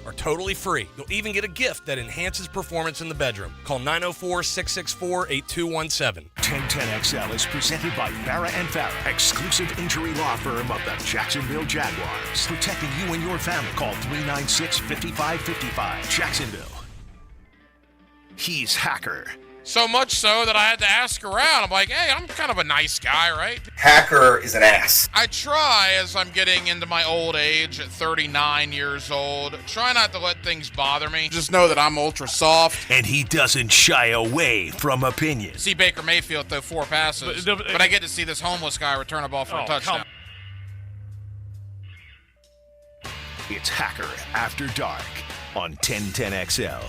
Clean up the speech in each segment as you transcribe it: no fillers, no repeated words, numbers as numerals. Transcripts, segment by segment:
are totally free. You'll even get a gift that enhances performance in the bedroom. Call 904-664-8217. 1010XL is presented by Farah and Farah, exclusive injury law firm of the Jacksonville Jaguars. Protecting you and your family. Call 396-5555. Jacksonville. He's Hacker. So much so that I had to ask around. I'm like, hey, I'm kind of a nice guy, right? Hacker is an ass. I try, as I'm getting into my old age at 39 years old, try not to let things bother me. Just know that I'm ultra soft. And he doesn't shy away from opinions. See Baker Mayfield throw 4 passes, but I get to see this homeless guy return a ball for a touchdown. It's Hacker After Dark on 1010XL.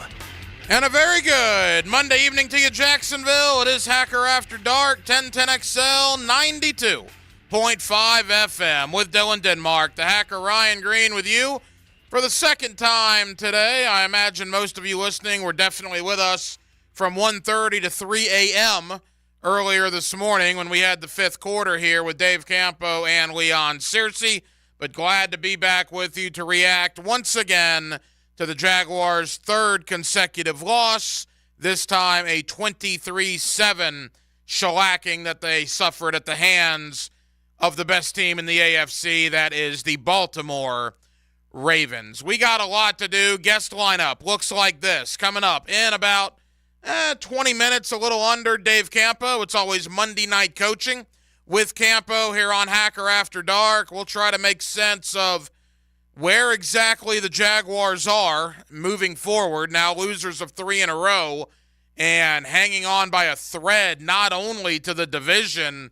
And a very good Monday evening to you, Jacksonville. It is Hacker After Dark, 1010XL 92.5 FM with Dylan Denmark. The Hacker Ryan Green with you for the second time today. I imagine most of you listening were definitely with us from 1:30 to 3 a.m. earlier this morning when we had the fifth quarter here with Dave Campo and Leon Searcy. But glad to be back with you to react once again to the Jaguars' third consecutive loss, this time a 23-7 shellacking that they suffered at the hands of the best team in the AFC, that is the Baltimore Ravens. We got a lot to do. Guest lineup looks like this. Coming up in about 20 minutes, a little under, Dave Campo. It's always Monday night coaching with Campo here on Hacker After Dark. We'll try to make sense of where exactly the Jaguars are moving forward, now losers of 3 in a row, and hanging on by a thread not only to the division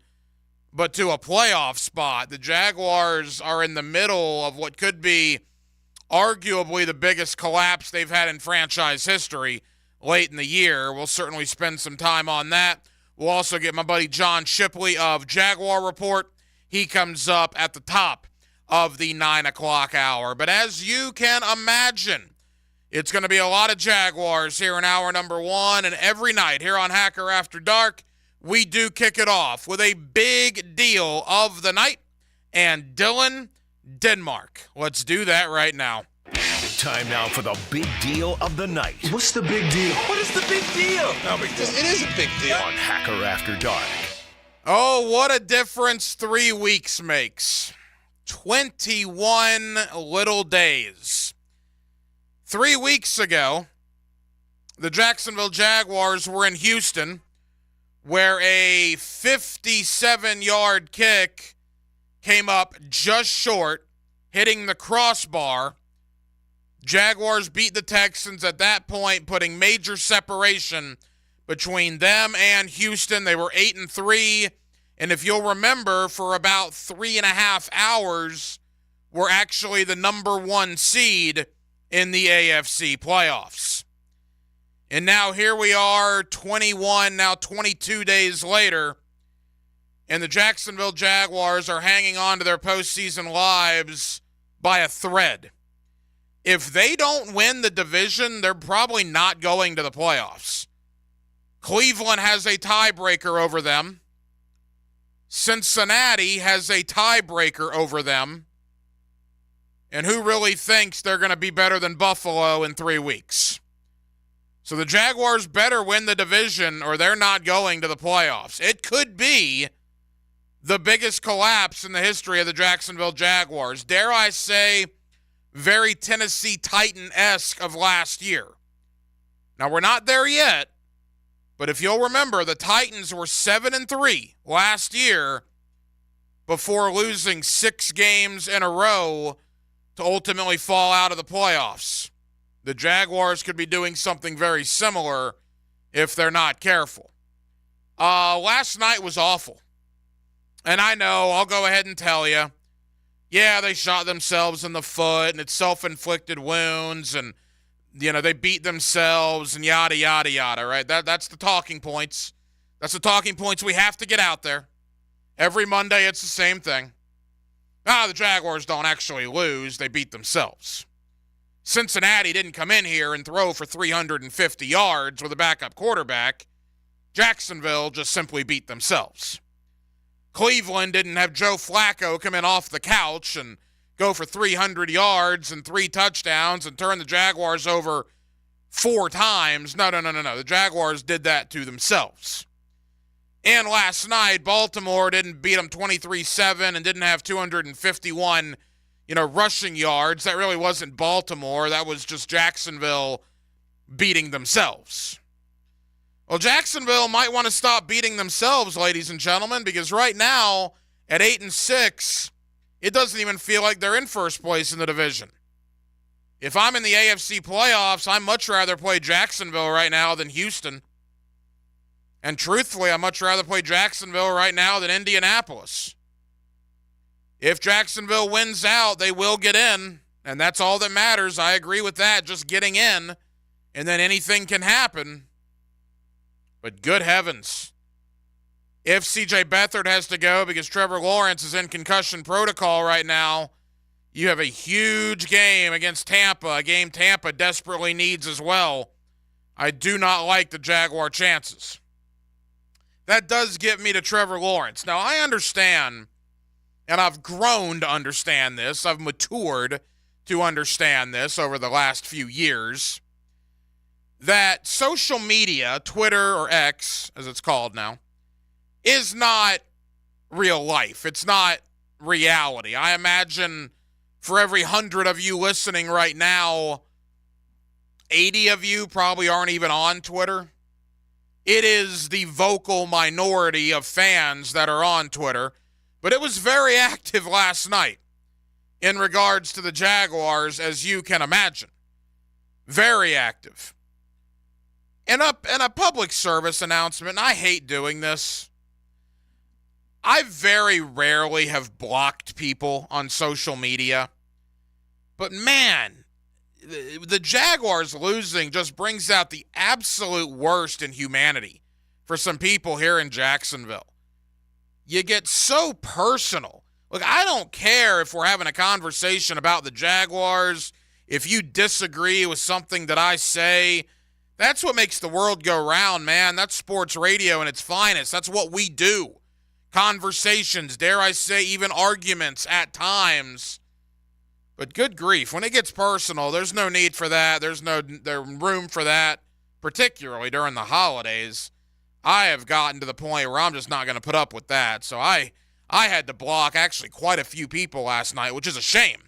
but to a playoff spot. The Jaguars are in the middle of what could be arguably the biggest collapse they've had in franchise history late in the year. We'll certainly spend some time on that. We'll also get my buddy John Shipley of Jaguar Report. He comes up at the top of the 9 o'clock hour. But as you can imagine, it's going to be a lot of Jaguars here in hour number 1, and every night here on Hacker After Dark, we do kick it off with a big deal of the night and Dylan Denmark. Let's do that right now. Time now for the big deal of the night. What's the big deal? What is the big deal? No big deal. It is a big deal. On Hacker After Dark. Oh, what a difference 3 weeks makes. 21 little days. 3 weeks ago, the Jacksonville Jaguars were in Houston, where a 57-yard kick came up just short, hitting the crossbar. Jaguars beat the Texans at that point, putting major separation between them and Houston. They were 8-3. And if you'll remember, for about 3.5 hours, we're actually the number 1 seed in the AFC playoffs. And now here we are, 22 days later, and the Jacksonville Jaguars are hanging on to their postseason lives by a thread. If they don't win the division, they're probably not going to the playoffs. Cleveland has a tiebreaker over them. Cincinnati has a tiebreaker over them. And who really thinks they're going to be better than Buffalo in 3 weeks? So the Jaguars better win the division or they're not going to the playoffs. It could be the biggest collapse in the history of the Jacksonville Jaguars. Dare I say, very Tennessee Titan-esque of last year. Now, we're not there yet. But if you'll remember, the Titans were 7-3 last year before losing 6 games in a row to ultimately fall out of the playoffs. The Jaguars could be doing something very similar if they're not careful. Last night was awful. And I know, I'll go ahead and tell you, yeah, they shot themselves in the foot and it's self-inflicted wounds and they beat themselves and yada, yada, yada, right? That's the talking points. That's the talking points we have to get out there. Every Monday, it's the same thing. The Jaguars don't actually lose. They beat themselves. Cincinnati didn't come in here and throw for 350 yards with a backup quarterback. Jacksonville just simply beat themselves. Cleveland didn't have Joe Flacco come in off the couch and go for 300 yards and 3 touchdowns and turn the Jaguars over 4 times. No. The Jaguars did that to themselves. And last night, Baltimore didn't beat them 23-7 and didn't have 251, rushing yards. That really wasn't Baltimore. That was just Jacksonville beating themselves. Well, Jacksonville might want to stop beating themselves, ladies and gentlemen, because right now, at 8-6, it doesn't even feel like they're in first place in the division. If I'm in the AFC playoffs, I'd much rather play Jacksonville right now than Houston. And truthfully, I'd much rather play Jacksonville right now than Indianapolis. If Jacksonville wins out, they will get in, and that's all that matters. I agree with that, just getting in, and then anything can happen. But good heavens, if C.J. Beathard has to go because Trevor Lawrence is in concussion protocol right now, you have a huge game against Tampa, a game Tampa desperately needs as well. I do not like the Jaguar chances. That does get me to Trevor Lawrence. Now, I understand, and I've grown to understand this. I've matured to understand this over the last few years, that social media, Twitter or X, as it's called now, is not real life. It's not reality. I imagine for every 100 of you listening right now, 80 of you probably aren't even on Twitter. It is the vocal minority of fans that are on Twitter, but it was very active last night in regards to the Jaguars, as you can imagine. Very active. And a public service announcement, and I hate doing this. I very rarely have blocked people on social media. But man, the Jaguars losing just brings out the absolute worst in humanity for some people here in Jacksonville. You get so personal. Look, I don't care if we're having a conversation about the Jaguars, if you disagree with something that I say. That's what makes the world go round, man. That's sports radio in its finest. That's what we do. Conversations, dare I say, even arguments at times. But good grief, when it gets personal, there's no need for that. There's no room for that, particularly during the holidays. I have gotten to the point where I'm just not going to put up with that. So I had to block actually quite a few people last night, which is a shame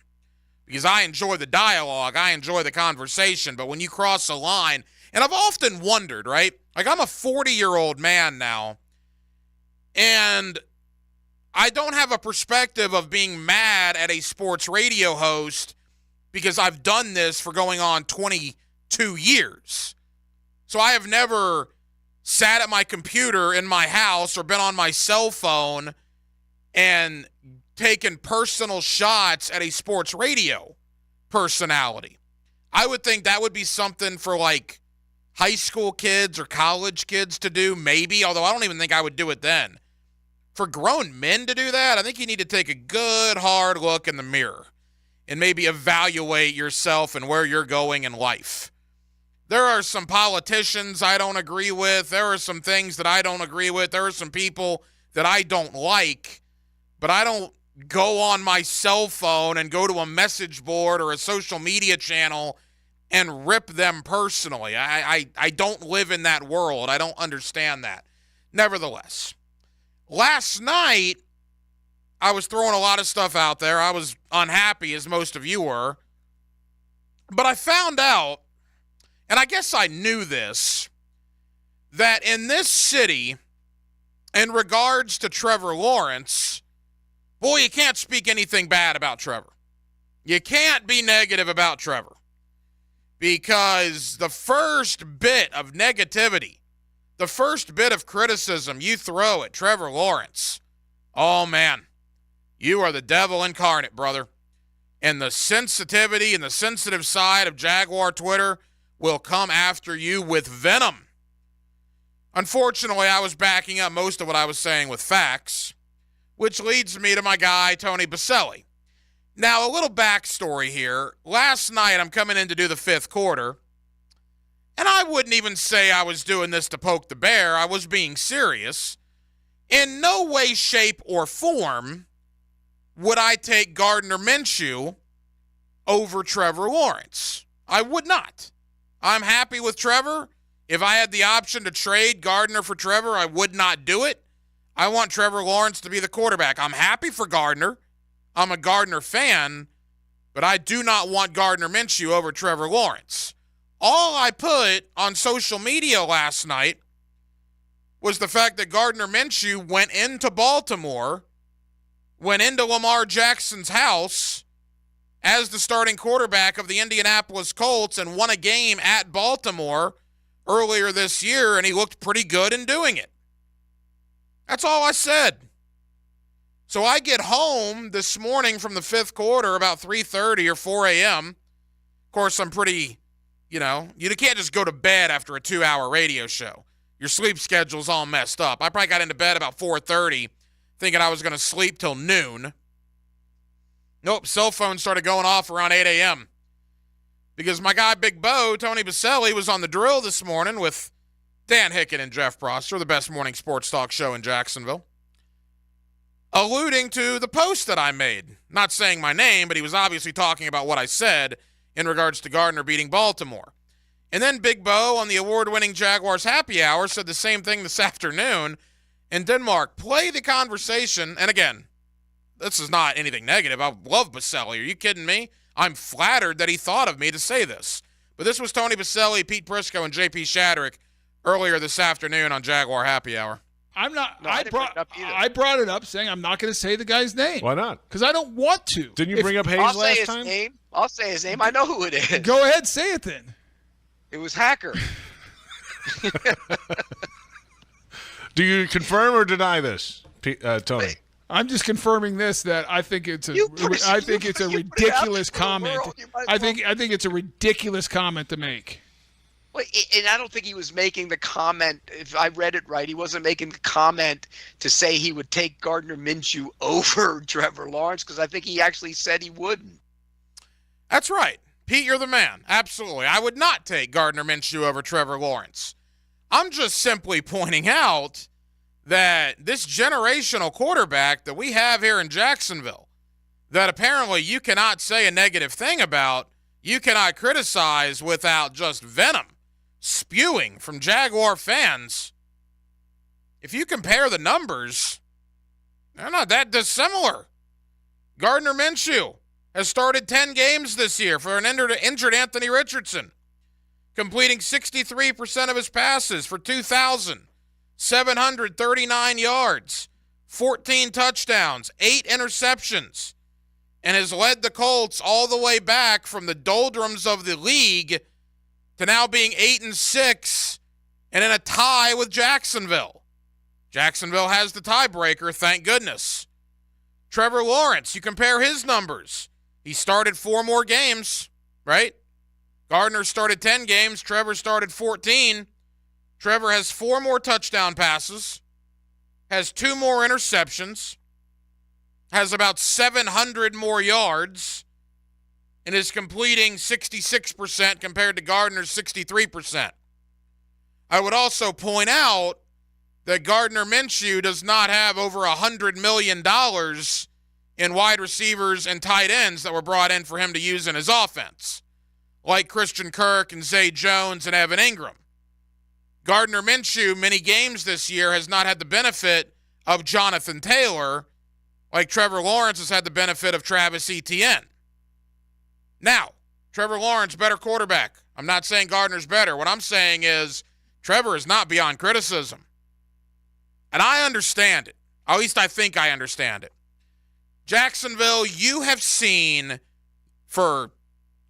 because I enjoy the dialogue. I enjoy the conversation. But when you cross a line, and I've often wondered, right? Like, I'm a 40-year-old man now, and I don't have a perspective of being mad at a sports radio host because I've done this for going on 22 years. So I have never sat at my computer in my house or been on my cell phone and taken personal shots at a sports radio personality. I would think that would be something for, like, high school kids or college kids to do, maybe, although I don't even think I would do it then. For grown men to do that, I think you need to take a good, hard look in the mirror and maybe evaluate yourself and where you're going in life. There are some politicians I don't agree with. There are some things that I don't agree with. There are some people that I don't like, but I don't go on my cell phone and go to a message board or a social media channel and rip them personally. I don't live in that world. I don't understand that. Nevertheless, last night, I was throwing a lot of stuff out there. I was unhappy, as most of you were. But I found out, and I guess I knew this, that in this city, in regards to Trevor Lawrence, boy, you can't speak anything bad about Trevor. You can't be negative about Trevor. Because the first bit of negativity, the first bit of criticism you throw at Trevor Lawrence, oh man, you are the devil incarnate, brother. And the sensitivity and the sensitive side of Jaguar Twitter will come after you with venom. Unfortunately, I was backing up most of what I was saying with facts, which leads me to my guy, Tony Boselli. Now, a little backstory here. Last night, I'm coming in to do the fifth quarter, and I wouldn't even say I was doing this to poke the bear. I was being serious. In no way, shape, or form would I take Gardner Minshew over Trevor Lawrence? I would not. I'm happy with Trevor. If I had the option to trade Gardner for Trevor, I would not do it. I want Trevor Lawrence to be the quarterback. I'm happy for Gardner. I'm a Gardner fan, but I do not want Gardner Minshew over Trevor Lawrence. All I put on social media last night was the fact that Gardner Minshew went into Baltimore, went into Lamar Jackson's house as the starting quarterback of the Indianapolis Colts and won a game at Baltimore earlier this year, and he looked pretty good in doing it. That's all I said. So I get home this morning from the fifth quarter about 3:30 or 4 a.m. Of course, I'm pretty, you can't just go to bed after a 2-hour radio show. Your sleep schedule's all messed up. I probably got into bed about 4:30 thinking I was going to sleep till noon. Nope, cell phone started going off around 8 a.m. because my guy Big Bo, Tony Baselli, was on the drill this morning with Dan Hicken and Jeff Prosser, the best morning sports talk show in Jacksonville, alluding to the post that I made. Not saying my name, but he was obviously talking about what I said in regards to Gardner beating Baltimore. And then Big Bo on the award-winning Jaguars Happy Hour said the same thing this afternoon. And Denmark, play the conversation. And again, this is not anything negative. I love Baselli. Are you kidding me? I'm flattered that he thought of me to say this. But this was Tony Baselli, Pete Prisco, and J.P. Shadrick earlier this afternoon on Jaguar Happy Hour. I'm not. No, I brought it up saying I'm not going to say the guy's name. Why not? Because I don't want to. Didn't you bring up Hayes last time? I'll say his name. I know who it is. Go ahead, say it then. It was Hacker. Do you confirm or deny this, Tony? I'm just confirming this that I think it's a ridiculous comment. I think it's a ridiculous comment to make. Well, and I don't think he was making the comment. If I read it right, he wasn't making the comment to say he would take Gardner Minshew over Trevor Lawrence, because I think he actually said he wouldn't. That's right. Pete, you're the man. Absolutely. I would not take Gardner Minshew over Trevor Lawrence. I'm just simply pointing out that this generational quarterback that we have here in Jacksonville, that apparently you cannot say a negative thing about, you cannot criticize without just venom spewing from Jaguar fans. If you compare the numbers, they're not that dissimilar. Gardner Minshew has started 10 games this year for an injured Anthony Richardson, completing 63% of his passes for 2,739 yards, 14 touchdowns, 8 interceptions, and has led the Colts all the way back from the doldrums of the league to now being 8-6 and in a tie with Jacksonville. Jacksonville has the tiebreaker, thank goodness. Trevor Lawrence, you compare his numbers. He started 4 more games, right? Gardner started 10 games. Trevor started 14. Trevor has 4 more touchdown passes, has 2 more interceptions, has about 700 more yards, and is completing 66% compared to Gardner's 63%. I would also point out that Gardner Minshew does not have over $100 million in wide receivers and tight ends that were brought in for him to use in his offense, like Christian Kirk and Zay Jones and Evan Ingram. Gardner Minshew, many games this year, has not had the benefit of Jonathan Taylor, like Trevor Lawrence has had the benefit of Travis Etienne. Now, Trevor Lawrence, better quarterback. I'm not saying Gardner's better. What I'm saying is Trevor is not beyond criticism. And I understand it. At least I think I understand it. Jacksonville, you have seen for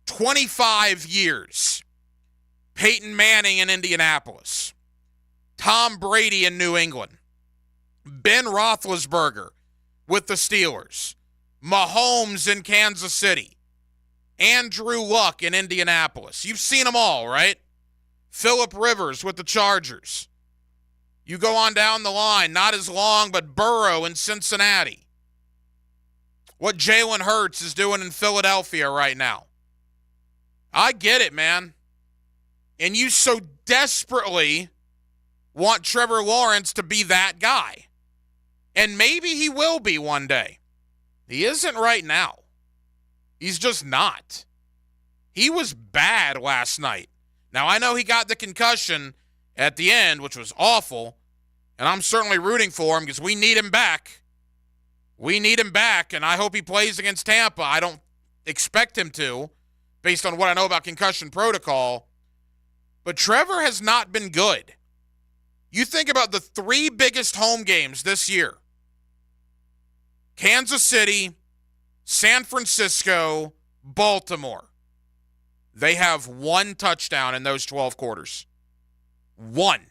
25 years Peyton Manning in Indianapolis, Tom Brady in New England, Ben Roethlisberger with the Steelers, Mahomes in Kansas City, Andrew Luck in Indianapolis. You've seen them all, right? Phillip Rivers with the Chargers. You go on down the line, not as long, but Burrow in Cincinnati. What Jalen Hurts is doing in Philadelphia right now. I get it, man. And you so desperately want Trevor Lawrence to be that guy. And maybe he will be one day. He isn't right now. He's just not. He was bad last night. Now, I know he got the concussion at the end, which was awful, and I'm certainly rooting for him because we need him back. We need him back, and I hope he plays against Tampa. I don't expect him to, based on what I know about concussion protocol. But Trevor has not been good. You think about the 3 biggest home games this year. Kansas City, San Francisco, Baltimore. They have 1 touchdown in those 12 quarters. 1.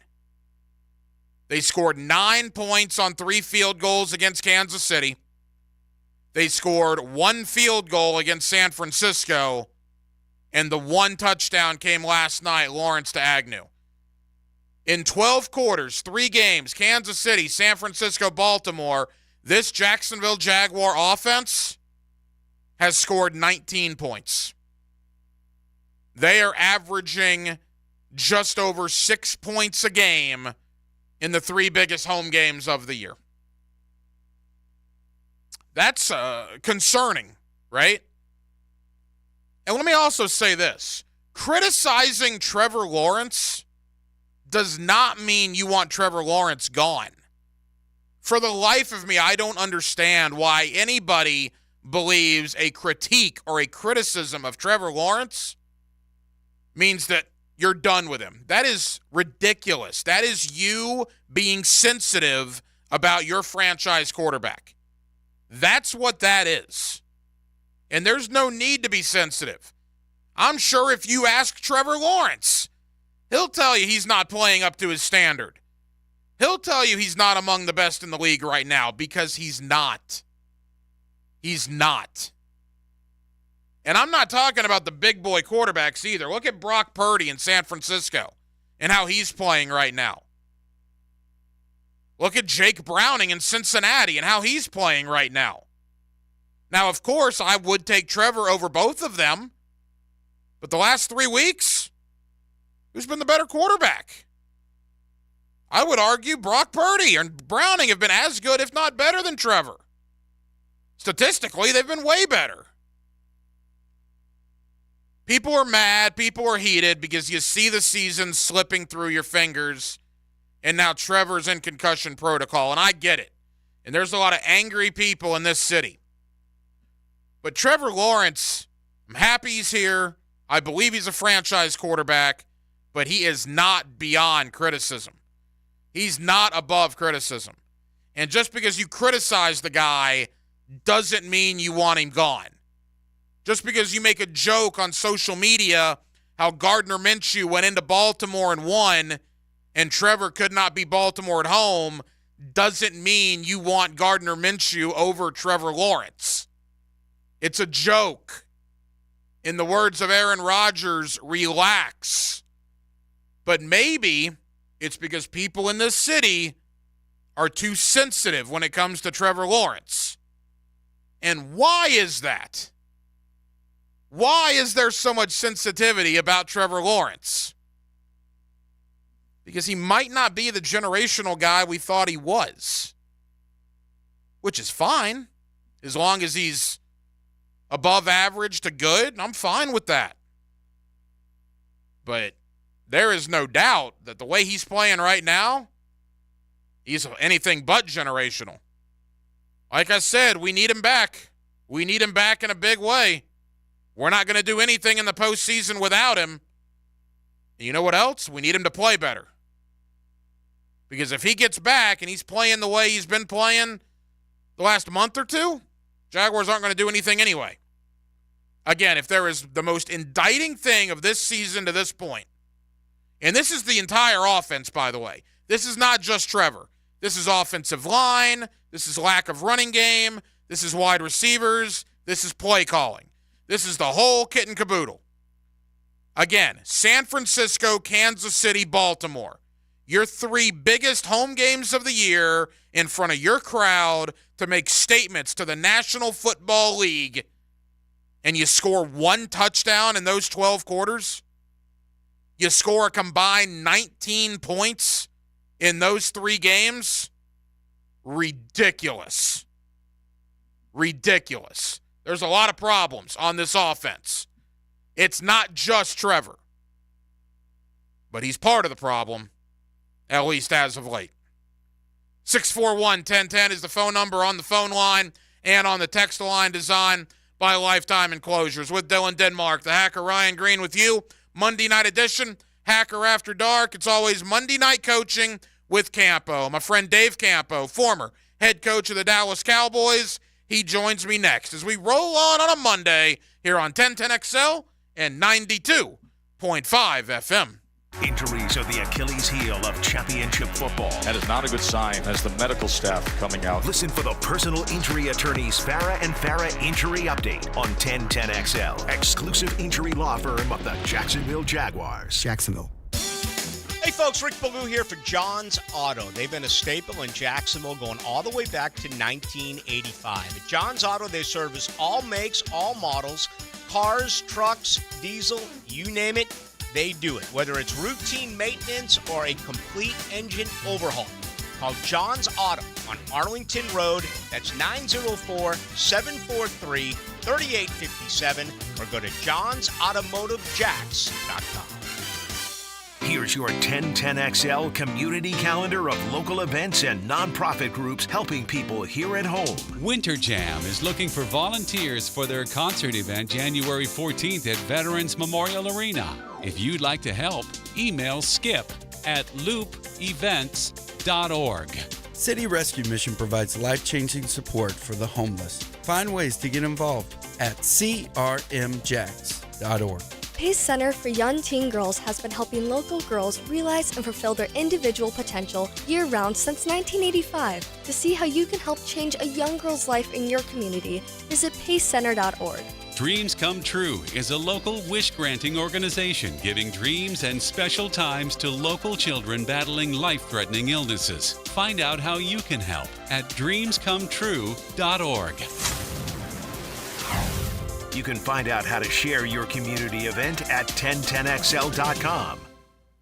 They scored 9 points on 3 field goals against Kansas City. They scored 1 field goal against San Francisco, and the 1 touchdown came last night, Lawrence to Agnew. In 12 quarters, 3 games, Kansas City, San Francisco, Baltimore, this Jacksonville Jaguar offense has scored 19 points. They are averaging just over 6 points a game in the 3 biggest home games of the year. That's concerning, right? And let me also say this. Criticizing Trevor Lawrence does not mean you want Trevor Lawrence gone. For the life of me, I don't understand why anybody believes a critique or a criticism of Trevor Lawrence means that you're done with him. That is ridiculous. That is you being sensitive about your franchise quarterback. That's what that is. And there's no need to be sensitive. I'm sure if you ask Trevor Lawrence, he'll tell you he's not playing up to his standard. He'll tell you he's not among the best in the league right now because he's not. He's not. And I'm not talking about the big boy quarterbacks either. Look at Brock Purdy in San Francisco and how he's playing right now. Look at Jake Browning in Cincinnati and how he's playing right now. Now, of course, I would take Trevor over both of them. But the last 3 weeks, who's been the better quarterback? I would argue Brock Purdy and Browning have been as good, if not better, than Trevor. Statistically, they've been way better. People are mad, people are heated because you see the season slipping through your fingers, and now Trevor's in concussion protocol, and I get it. And there's a lot of angry people in this city. But Trevor Lawrence, I'm happy he's here. I believe he's a franchise quarterback, but he is not beyond criticism. He's not above criticism. And just because you criticize the guy doesn't mean you want him gone. Just because you make a joke on social media how Gardner Minshew went into Baltimore and won and Trevor could not beat Baltimore at home doesn't mean you want Gardner Minshew over Trevor Lawrence. It's a joke. In the words of Aaron Rodgers, relax. But maybe it's because people in this city are too sensitive when it comes to Trevor Lawrence. And why is that? Why is there so much sensitivity about Trevor Lawrence? Because he might not be the generational guy we thought he was. Which is fine. As long as he's above average to good, I'm fine with that. But there is no doubt that the way he's playing right now, he's anything but generational. Like I said, we need him back. We need him back in a big way. We're not going to do anything in the postseason without him. And you know what else? We need him to play better. Because if he gets back and he's playing the way he's been playing the last month or two, Jaguars aren't going to do anything anyway. Again, if there is the most indicting thing of this season to this point, and this is the entire offense, by the way. This is not just Trevor. This is offensive line. This is lack of running game. This is wide receivers. This is play calling. This is the whole kit and caboodle. Again, San Francisco, Kansas City, Baltimore. Your 3 biggest home games of the year in front of your crowd to make statements to the National Football League, and you score 1 touchdown in those 12 quarters? You score a combined 19 points in those 3 games? Ridiculous. ridiculous. There's a lot of problems on this offense. It's not just Trevor. But he's part of the problem, at least as of late. 641-1010 is the phone number on the phone line and on the text line, designed by Lifetime Enclosures. With Dylan Denmark, the Hacker Ryan Green with you. Monday night edition, Hacker After Dark. It's always Monday night coaching with Campo. My friend Dave Campo, former head coach of the Dallas Cowboys. He joins me next as we roll on a Monday here on 1010XL and 92.5 FM. Injuries are the Achilles heel of championship football. That is not a good sign as the medical staff coming out. Listen for the personal injury attorneys Farah and Farah Injury Update on 1010XL. Exclusive injury law firm of the Jacksonville Jaguars. Jacksonville. Hey folks, Rick Ballou here for John's Auto. They've been a staple in Jacksonville going all the way back to 1985. At John's Auto, they service all makes, all models, cars, trucks, diesel, you name it. They do it, whether it's routine maintenance or a complete engine overhaul. Call John's Auto on Arlington Road. That's 904-743-3857 or go to johnsautomotivejacks.com. Here's your 1010XL community calendar of local events and nonprofit groups helping people here at home. Winter Jam is looking for volunteers for their concert event January 14th at Veterans Memorial Arena. If you'd like to help, email Skip at loopevents.org. City Rescue Mission provides life-changing support for the homeless. Find ways to get involved at crmjacks.org. Pace Center for Young Teen Girls has been helping local girls realize and fulfill their individual potential year-round since 1985. To see how you can help change a young girl's life in your community, visit pacecenter.org. Dreams Come True is a local wish-granting organization giving dreams and special times to local children battling life-threatening illnesses. Find out how you can help at dreamscometrue.org. You can find out how to share your community event at 1010XL.com.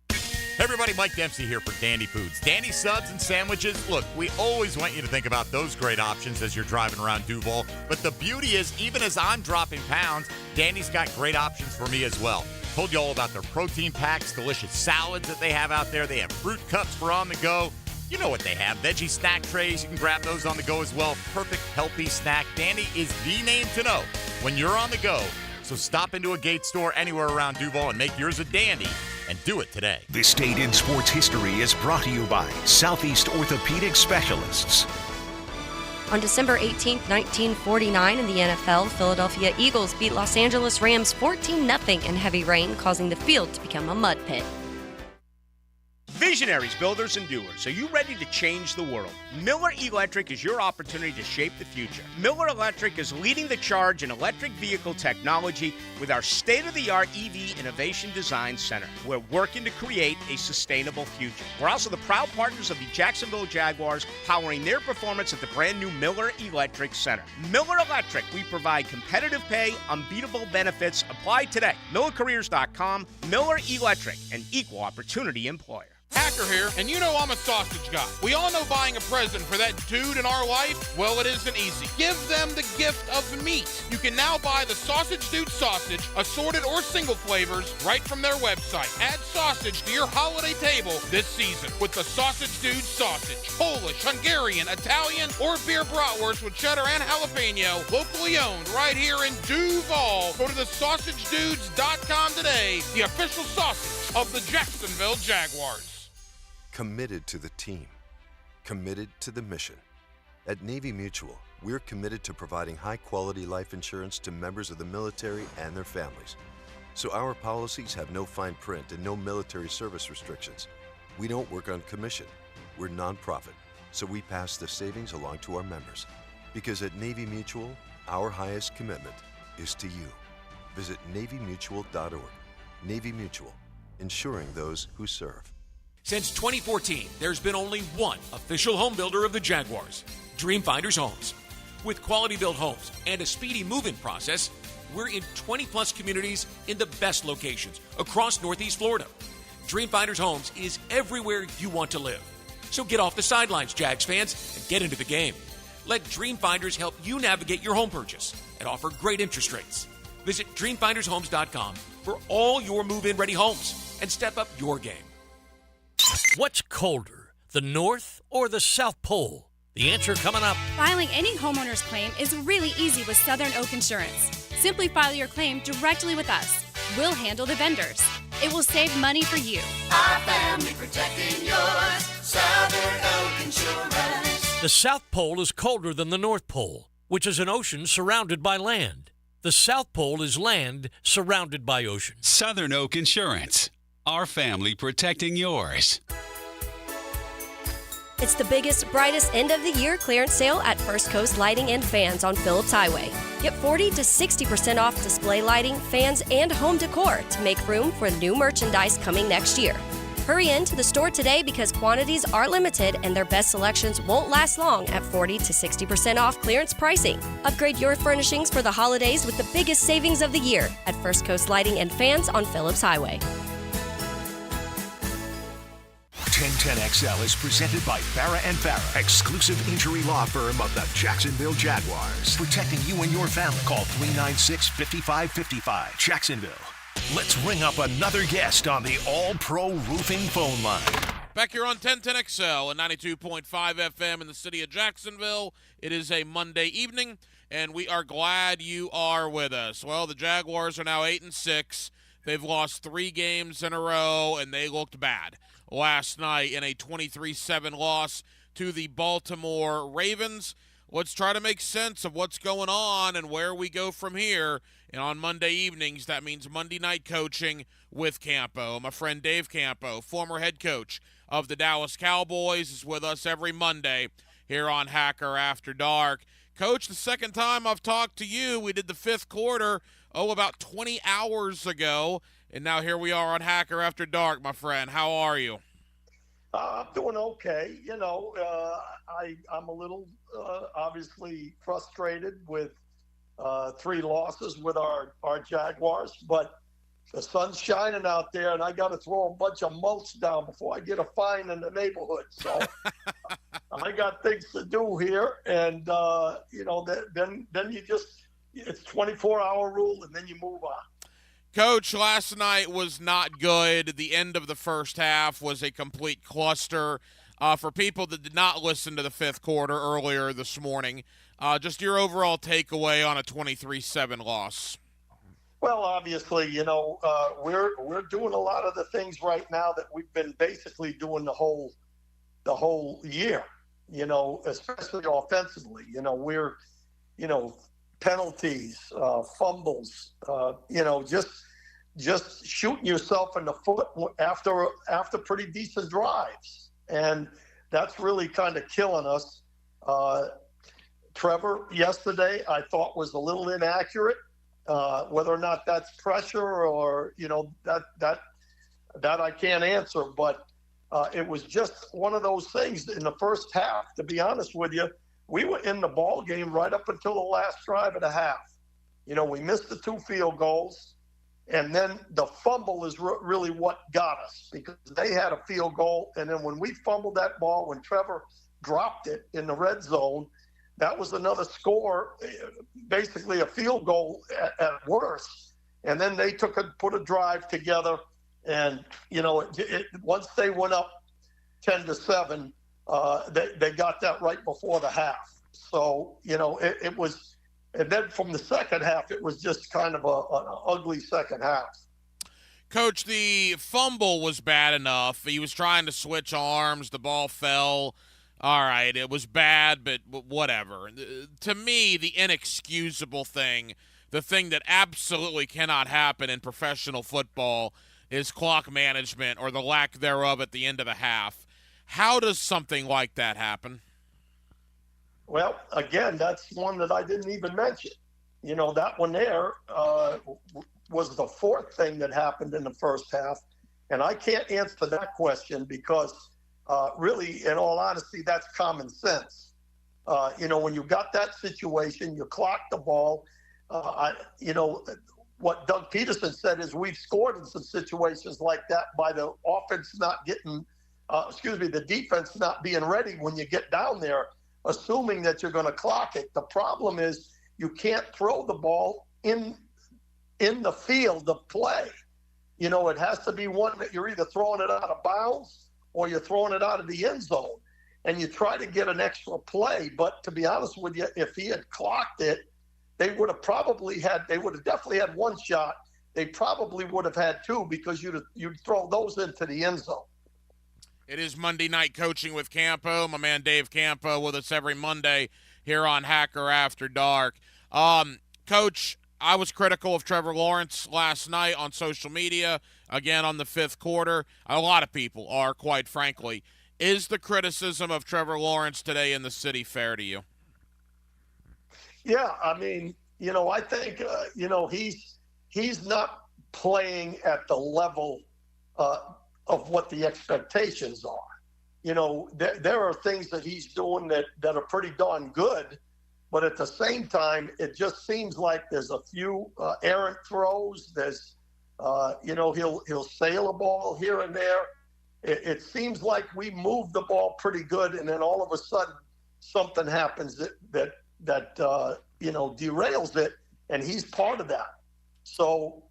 Hey everybody, Mike Dempsey here for Dandy Foods. Dandy subs and sandwiches. Look, we always want you to think about those great options as you're driving around Duval. But the beauty is, even as I'm dropping pounds, Dandy's got great options for me as well. Told you all about their protein packs, delicious salads that they have out there. They have fruit cups for on the go. You know what they have. Veggie snack trays. You can grab those on the go as well. Perfect, healthy snack. Dandy is the name to know when you're on the go. So stop into a Gate store anywhere around Duval and make yours a dandy. And do it today. This Date in Sports History is brought to you by Southeast Orthopedic Specialists. On December 18, 1949, in the NFL, Philadelphia Eagles beat Los Angeles Rams 14-0 in heavy rain, causing the field to become a mud pit. Visionaries, builders, and doers, are you ready to change the world? Miller Electric is your opportunity to shape the future. Miller Electric is leading the charge in electric vehicle technology with our state-of-the-art EV Innovation Design Center. We're working to create a sustainable future. We're also the proud partners of the Jacksonville Jaguars, powering their performance at the brand new Miller Electric Center. Miller Electric, we provide competitive pay, unbeatable benefits. Apply today. MillerCareers.com. Miller Electric, an equal opportunity employer. Hacker here, and you know I'm a sausage guy. We all know buying a present for that dude in our life, well, it isn't easy. Give them the gift of meat. You can now buy the Sausage Dude sausage, assorted or single flavors, right from their website. Add sausage to your holiday table this season with the Sausage Dude sausage. Polish, Hungarian, Italian, or beer bratwurst with cheddar and jalapeno, locally owned right here in Duval. Go to thesausagedudes.com today, the official sausage of the Jacksonville Jaguars. Committed to the team. Committed to the mission. At Navy Mutual, we're committed to providing high-quality life insurance to members of the military and their families. So our policies have no fine print and no military service restrictions. We don't work on commission. We're nonprofit, so we pass the savings along to our members. Because at Navy Mutual, our highest commitment is to you. Visit NavyMutual.org. Navy Mutual, insuring those who serve. Since 2014, there's been only one official home builder of the Jaguars, Dream Finders Homes. With quality-built homes and a speedy move-in process, we're in 20-plus communities in the best locations across Northeast Florida. Dream Finders Homes is everywhere you want to live. So get off the sidelines, Jags fans, and get into the game. Let Dreamfinders help you navigate your home purchase and offer great interest rates. Visit DreamfindersHomes.com for all your move-in ready homes and step up your game. What's colder, the North or the South Pole? The answer coming up. Filing any homeowner's claim is really easy with Southern Oak Insurance. Simply file your claim directly with us. We'll handle the vendors. It will save money for you. Our family protecting yours. Southern Oak Insurance. The South Pole is colder than the North Pole, which is an ocean surrounded by land. The South Pole is land surrounded by ocean. Southern Oak Insurance. Our family protecting yours. It's the biggest, brightest end of the year clearance sale at First Coast Lighting and Fans on Phillips Highway. Get 40 to 60% off display lighting, fans, and home decor to make room for new merchandise coming next year. Hurry into the store today because quantities are limited and their best selections won't last long at 40 to 60% off clearance pricing. Upgrade your furnishings for the holidays with the biggest savings of the year at First Coast Lighting and Fans on Phillips Highway. 1010XL is presented by Farah and Farah, exclusive injury law firm of the Jacksonville Jaguars. Protecting you and your family. Call 396-5555. Jacksonville. Let's ring up another guest on the All-Pro Roofing phone line. Back here on 1010XL and 92.5 FM in the city of Jacksonville. It is a Monday evening, and we are glad you are with us. Well, the Jaguars are now 8-6. They've lost 3 games in a row, and they looked bad last night in a 23-7 loss to the Baltimore Ravens. Let's try to make sense of what's going on and where we go from here. And on Monday evenings, that means Monday night coaching with Campo. My friend Dave Campo, former head coach of the Dallas Cowboys, is with us every Monday here on Hacker After Dark. Coach, the second time I've talked to you, we did the 5th quarter, about 20 hours ago. And now here we are on Hacker After Dark, my friend. How are you? I'm doing okay. You know, I'm a little obviously frustrated with 3 losses with our Jaguars, but the sun's shining out there, and I got to throw a bunch of mulch down before I get a fine in the neighborhood. So I got things to do here, and you know, then you just, it's 24-hour rule, and then you move on. Coach, last night was not good. The end of the first half was a complete cluster. For people that did not listen to the 5th quarter earlier this morning, just your overall takeaway on a 23-7 loss. Well, obviously, you know, we're doing a lot of the things right now that we've been basically doing the whole year, you know, especially offensively. You know, we're, you know, penalties, fumbles, you know, just shooting yourself in the foot after pretty decent drives. And that's really kind of killing us. Trevor yesterday I thought was a little inaccurate, whether or not that's pressure or, you know, that I can't answer, but it was just one of those things in the first half. To be honest with you, we were in the ball game right up until the last drive of the half. You know, we missed the 2 field goals, and then the fumble is really what got us, because they had a field goal, and then when we fumbled that ball, when Trevor dropped it in the red zone, that was another score, basically a field goal at worst. And then they put a drive together, and, you know, once they went up 10-7, they got that right before the half. So, you know, it was, and then from the second half, it was just kind of an ugly second half. Coach, the fumble was bad enough. He was trying to switch arms. The ball fell. All right, it was bad, but whatever. To me, the inexcusable thing, the thing that absolutely cannot happen in professional football, is clock management or the lack thereof at the end of the half. How does something like that happen? Well, again, that's one that I didn't even mention. You know, that one there was the 4th thing that happened in the first half, and I can't answer that question because really, in all honesty, that's common sense. You know, when you got that situation, you clocked the ball. You know, what Doug Peterson said is we've scored in some situations like that by the offense not getting, the defense not being ready when you get down there. assuming that you're going to clock it. The problem is you can't throw the ball in the field of play. You know, it has to be one that you're either throwing it out of bounds or you're throwing it out of the end zone. And you try to get an extra play. But to be honest with you, if he had clocked it, they would have definitely had one shot. They probably would have had two because you'd throw those into the end zone. It is Monday Night Coaching with Campo. My man Dave Campo with us every Monday here on Hacker After Dark. Coach, I was critical of Trevor Lawrence last night on social media, again on the fifth quarter. A lot of people are, quite frankly. Is the criticism of Trevor Lawrence today in the city fair to you? Yeah, I mean, I think, he's not playing at the level of what the expectations are. There are things that he's doing that are pretty darn good, but at the same time, it just seems like there's a few errant throws. There's, he'll sail a ball here and there. It seems like we move the ball pretty good, and then all of a sudden something happens that derails it, and he's part of that. So,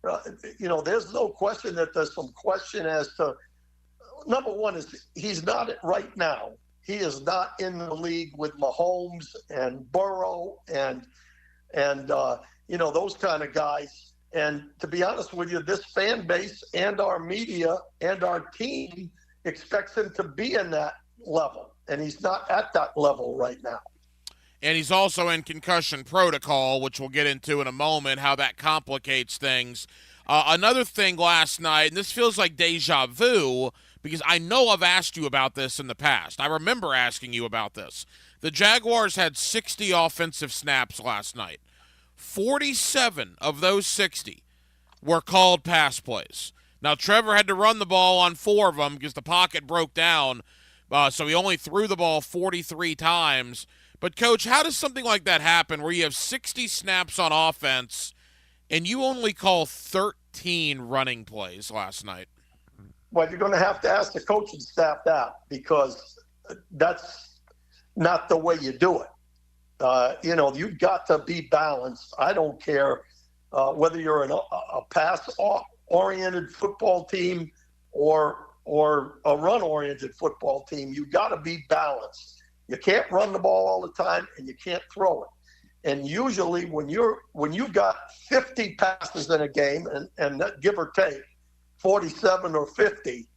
there's no question that there's some question as to, number one is he's not right now. He is not in the league with Mahomes and Burrow and those kind of guys. And to be honest with you, this fan base and our media and our team expects him to be in that level, and he's not at that level right now. And he's also in concussion protocol, which we'll get into in a moment, how that complicates things. Another thing last night, and this feels like deja vu, because I know I've asked you about this in the past. I remember asking you about this. The Jaguars had 60 offensive snaps last night. 47 of those 60 were called pass plays. Now, Trevor had to run the ball on 4 of them because the pocket broke down, so he only threw the ball 43 times. But, Coach, how does something like that happen where you have 60 snaps on offense and you only call 13 running plays last night? Well, you're going to have to ask the coaching staff that, because that's not the way you do it. You've got to be balanced. I don't care whether you're a pass-oriented football team or a run-oriented football team. You've got to be balanced. You can't run the ball all the time, and you can't throw it. And usually when you've got 50 passes in a game, and give or take 47 or 50,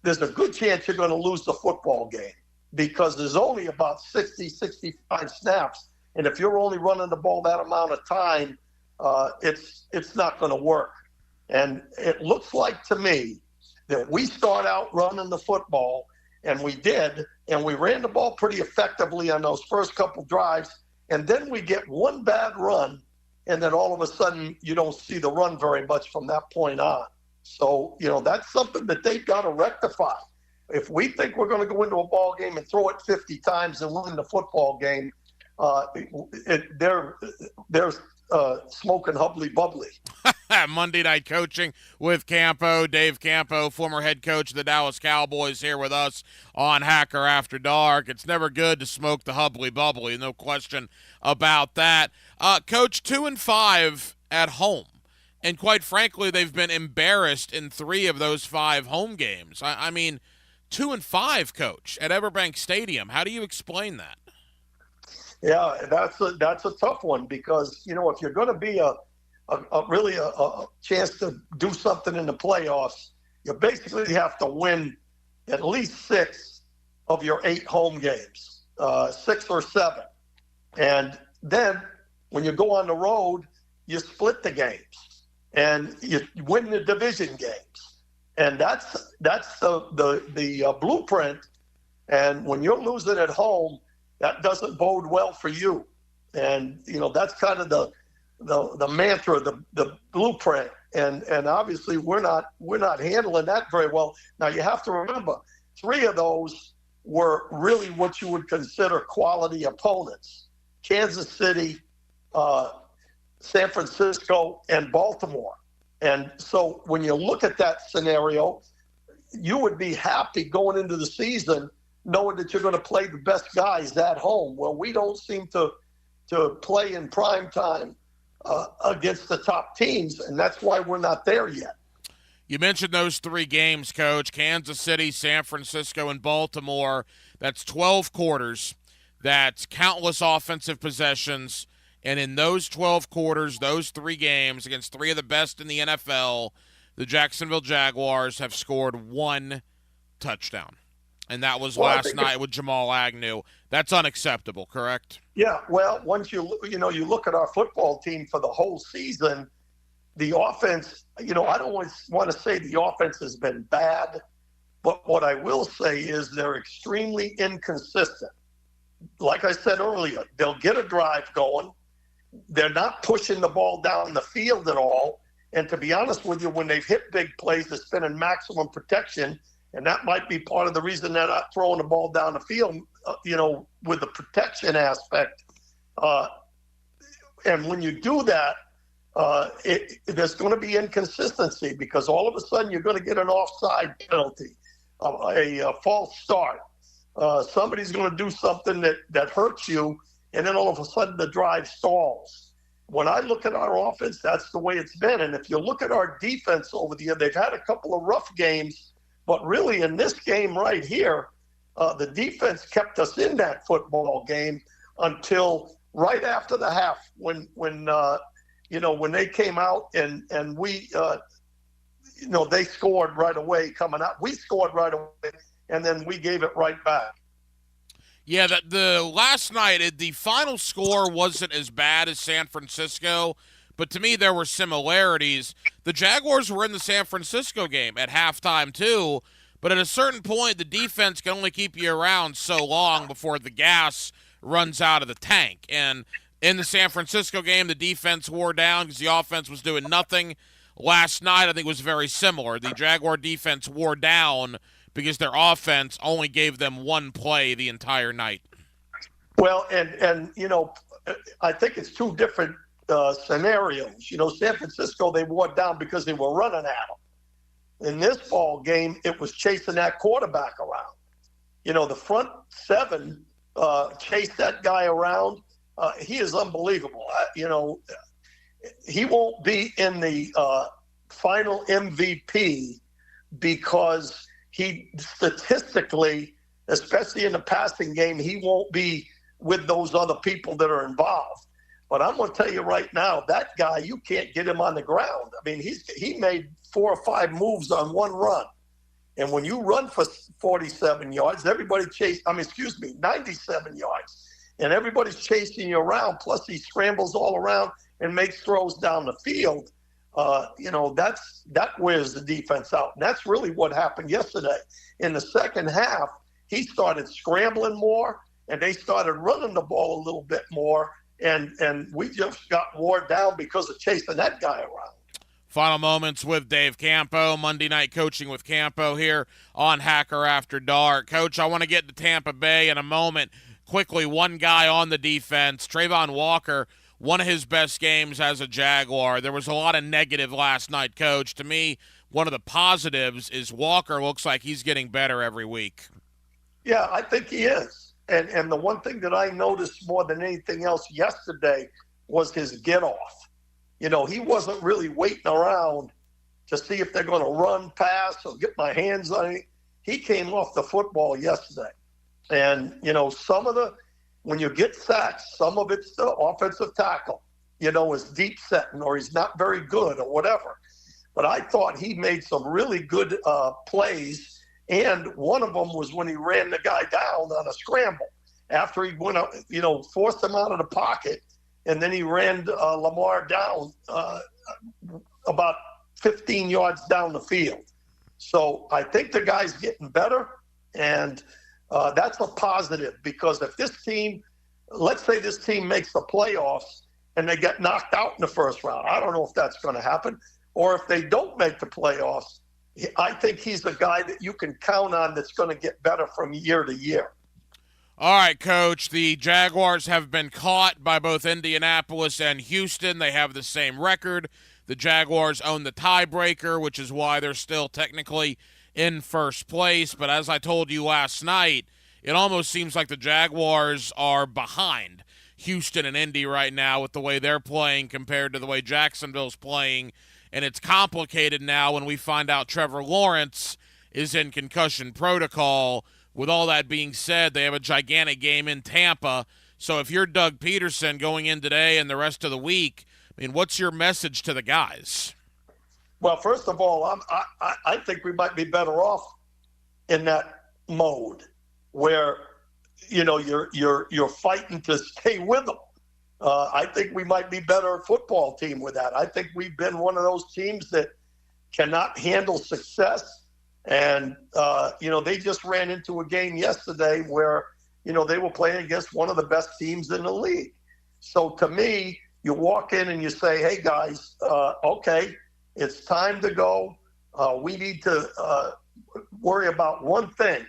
there's a good chance you're going to lose the football game, because there's only about 60, 65 snaps. And if you're only running the ball that amount of time, it's not going to work. And it looks like to me that we start out running the football, and we did, and we ran the ball pretty effectively on those first couple drives, and then we get one bad run, and then all of a sudden you don't see the run very much from that point on. So, that's something that they've got to rectify. If we think we're going to go into a ball game and throw it 50 times and win the football game, they're smoking hubbly bubbly. Monday Night Coaching with Campo, Dave Campo, former head coach of the Dallas Cowboys, here with us on Hacker After Dark. It's never good to smoke the hubbly bubbly, no question about that. Coach, 2-5 at home. And quite frankly, they've been embarrassed in 3 of those 5 home games. I mean, 2-5, Coach, at Everbank Stadium. How do you explain that? Yeah, that's a tough one, because, if you're going to be a chance to do something in the playoffs, you basically have to win at least 6 of your 8 home games, 6 or 7. And then when you go on the road, you split the games and you win the division games. And that's the blueprint. And when you're losing at home, that doesn't bode well for you. And, that's kind of the mantra, the blueprint. And obviously we're not handling that very well. Now you have to remember, 3 of those were really what you would consider quality opponents: Kansas City, San Francisco, and Baltimore. And so when you look at that scenario, you would be happy going into the season knowing that you're going to play the best guys at home. Well, we don't seem to play in prime time against the top teams, and that's why we're not there yet. You mentioned those 3 games, Coach. Kansas City, San Francisco, and Baltimore. That's 12 quarters. That's countless offensive possessions. And in those 12 quarters, those 3 games against 3 of the best in the NFL, the Jacksonville Jaguars have scored 1 touchdown. And that was last night with Jamal Agnew. That's unacceptable, correct? Yeah, well, once you look at our football team for the whole season, the offense, I don't want to say the offense has been bad, but what I will say is they're extremely inconsistent. Like I said earlier, they'll get a drive going. They're not pushing the ball down the field at all. And to be honest with you, when they've hit big plays, it's been in maximum protection. And that might be part of the reason they're not throwing the ball down the field, with the protection aspect. And when you do that, there's going to be inconsistency because all of a sudden you're going to get an offside penalty, a false start. Somebody's going to do something that hurts you, and then all of a sudden the drive stalls. When I look at our offense, that's the way it's been. And if you look at our defense over the year, they've had a couple of rough games, but really in this game right here, the defense kept us in that football game until right after the half when they came out and we, they scored right away coming out. We scored right away, and then we gave it right back. Yeah, the last night, the final score wasn't as bad as San Francisco, but to me there were similarities. The Jaguars were in the San Francisco game at halftime too, but at a certain point the defense can only keep you around so long before the gas runs out of the tank. And in the San Francisco game, the defense wore down because the offense was doing nothing. Last night, I think, was very similar. The Jaguar defense wore down because their offense only gave them 1 play the entire night. Well, and I think it's 2 different scenarios. San Francisco, they wore down because they were running at them. In this ball game, it was chasing that quarterback around. The front 7 chased that guy around. He is unbelievable. He won't be in the final MVP because he statistically, especially in the passing game, he won't be with those other people that are involved. But I'm going to tell you right now, that guy, you can't get him on the ground. I mean, he made 4 or 5 moves on 1 run. And when you run for 47 yards, 97 yards. And everybody's chasing you around. Plus, he scrambles all around and makes throws down the field. That wears the defense out. And that's really what happened yesterday. In the second half, he started scrambling more, and they started running the ball a little bit more. And we just got wore down because of chasing that guy around. Final moments with Dave Campo, Monday Night Coaching with Campo here on Hacker After Dark. Coach, I want to get to Tampa Bay in a moment. Quickly, one guy on the defense, Trayvon Walker, one of his best games as a Jaguar. There was a lot of negative last night, Coach. To me, one of the positives is Walker looks like he's getting better every week. Yeah, I think he is. And the one thing that I noticed more than anything else yesterday was his get-off. He wasn't really waiting around to see if they're going to run, pass, or get my hands on it. He came off the football yesterday. And, when you get sacks, some of it's the offensive tackle, is deep setting or he's not very good or whatever. But I thought he made some really good plays. And one of them was when he ran the guy down on a scramble after he went up, forced him out of the pocket. And then he ran Lamar down about 15 yards down the field. So I think the guy's getting better. And that's a positive because if this team, let's say this team makes the playoffs and they get knocked out in the first round, I don't know if that's going to happen. Or if they don't make the playoffs, I think he's a guy that you can count on that's going to get better from year to year. All right, Coach, the Jaguars have been caught by both Indianapolis and Houston. They have the same record. The Jaguars own the tiebreaker, which is why they're still technically in first place. But as I told you last night, it almost seems like the Jaguars are behind Houston and Indy right now with the way they're playing compared to the way Jacksonville's playing. And it's complicated now when we find out Trevor Lawrence is in concussion protocol. With all that being said, they have a gigantic game in Tampa. So if you're Doug Peterson going in today and the rest of the week, I mean, what's your message to the guys? Well, first of all, I think we might be better off in that mode where, you know, you're fighting to stay with them. I think we might be better football team with that. I think we've been one of those teams that cannot handle success. And, you know, they just ran into a game yesterday where, you know, they were playing against one of the best teams in the league. So to me, you walk in and you say, hey, guys, okay, it's time to go. We need to worry about one thing,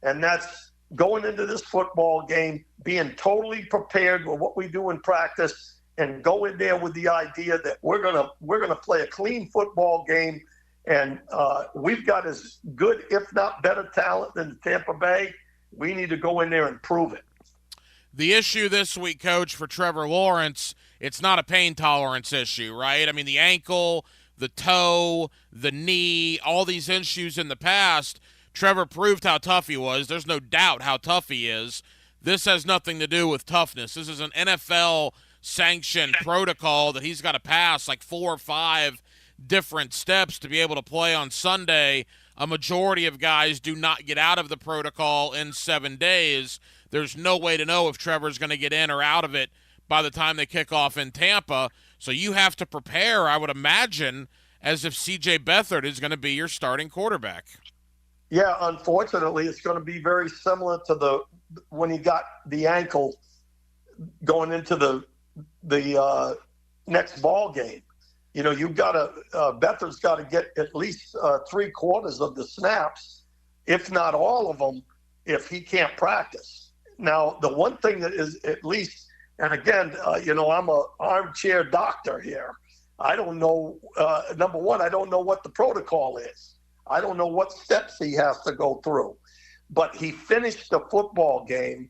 and that's going into this football game, being totally prepared with what we do in practice, and go in there with the idea that we're gonna play a clean football game, and we've got as good, if not better, talent than Tampa Bay. We need to go in there and prove it. The issue this week, Coach, for Trevor Lawrence, it's not a pain tolerance issue, right? I mean, the ankle, the toe, the knee, all these issues in the past, Trevor proved how tough he was. There's no doubt how tough he is. This has nothing to do with toughness. This is an NFL-sanctioned protocol that he's got to pass like 4 or 5 different steps to be able to play on Sunday. A majority of guys do not get out of the protocol in 7 days. There's no way to know if Trevor's going to get in or out of it by the time they kick off in Tampa. So you have to prepare, I would imagine, as if C.J. Beathard is going to be your starting quarterback. Yeah, unfortunately, it's going to be very similar to when he got the ankle going into the next ball game. You know, you've got to Beathard's got to get at least 3/4 of the snaps, if not all of them, if he can't practice. Now, the one thing that is at least, and again, you know, I'm an armchair doctor here. I don't know. Number one, I don't know what the protocol is. I don't know what steps he has to go through. But he finished the football game.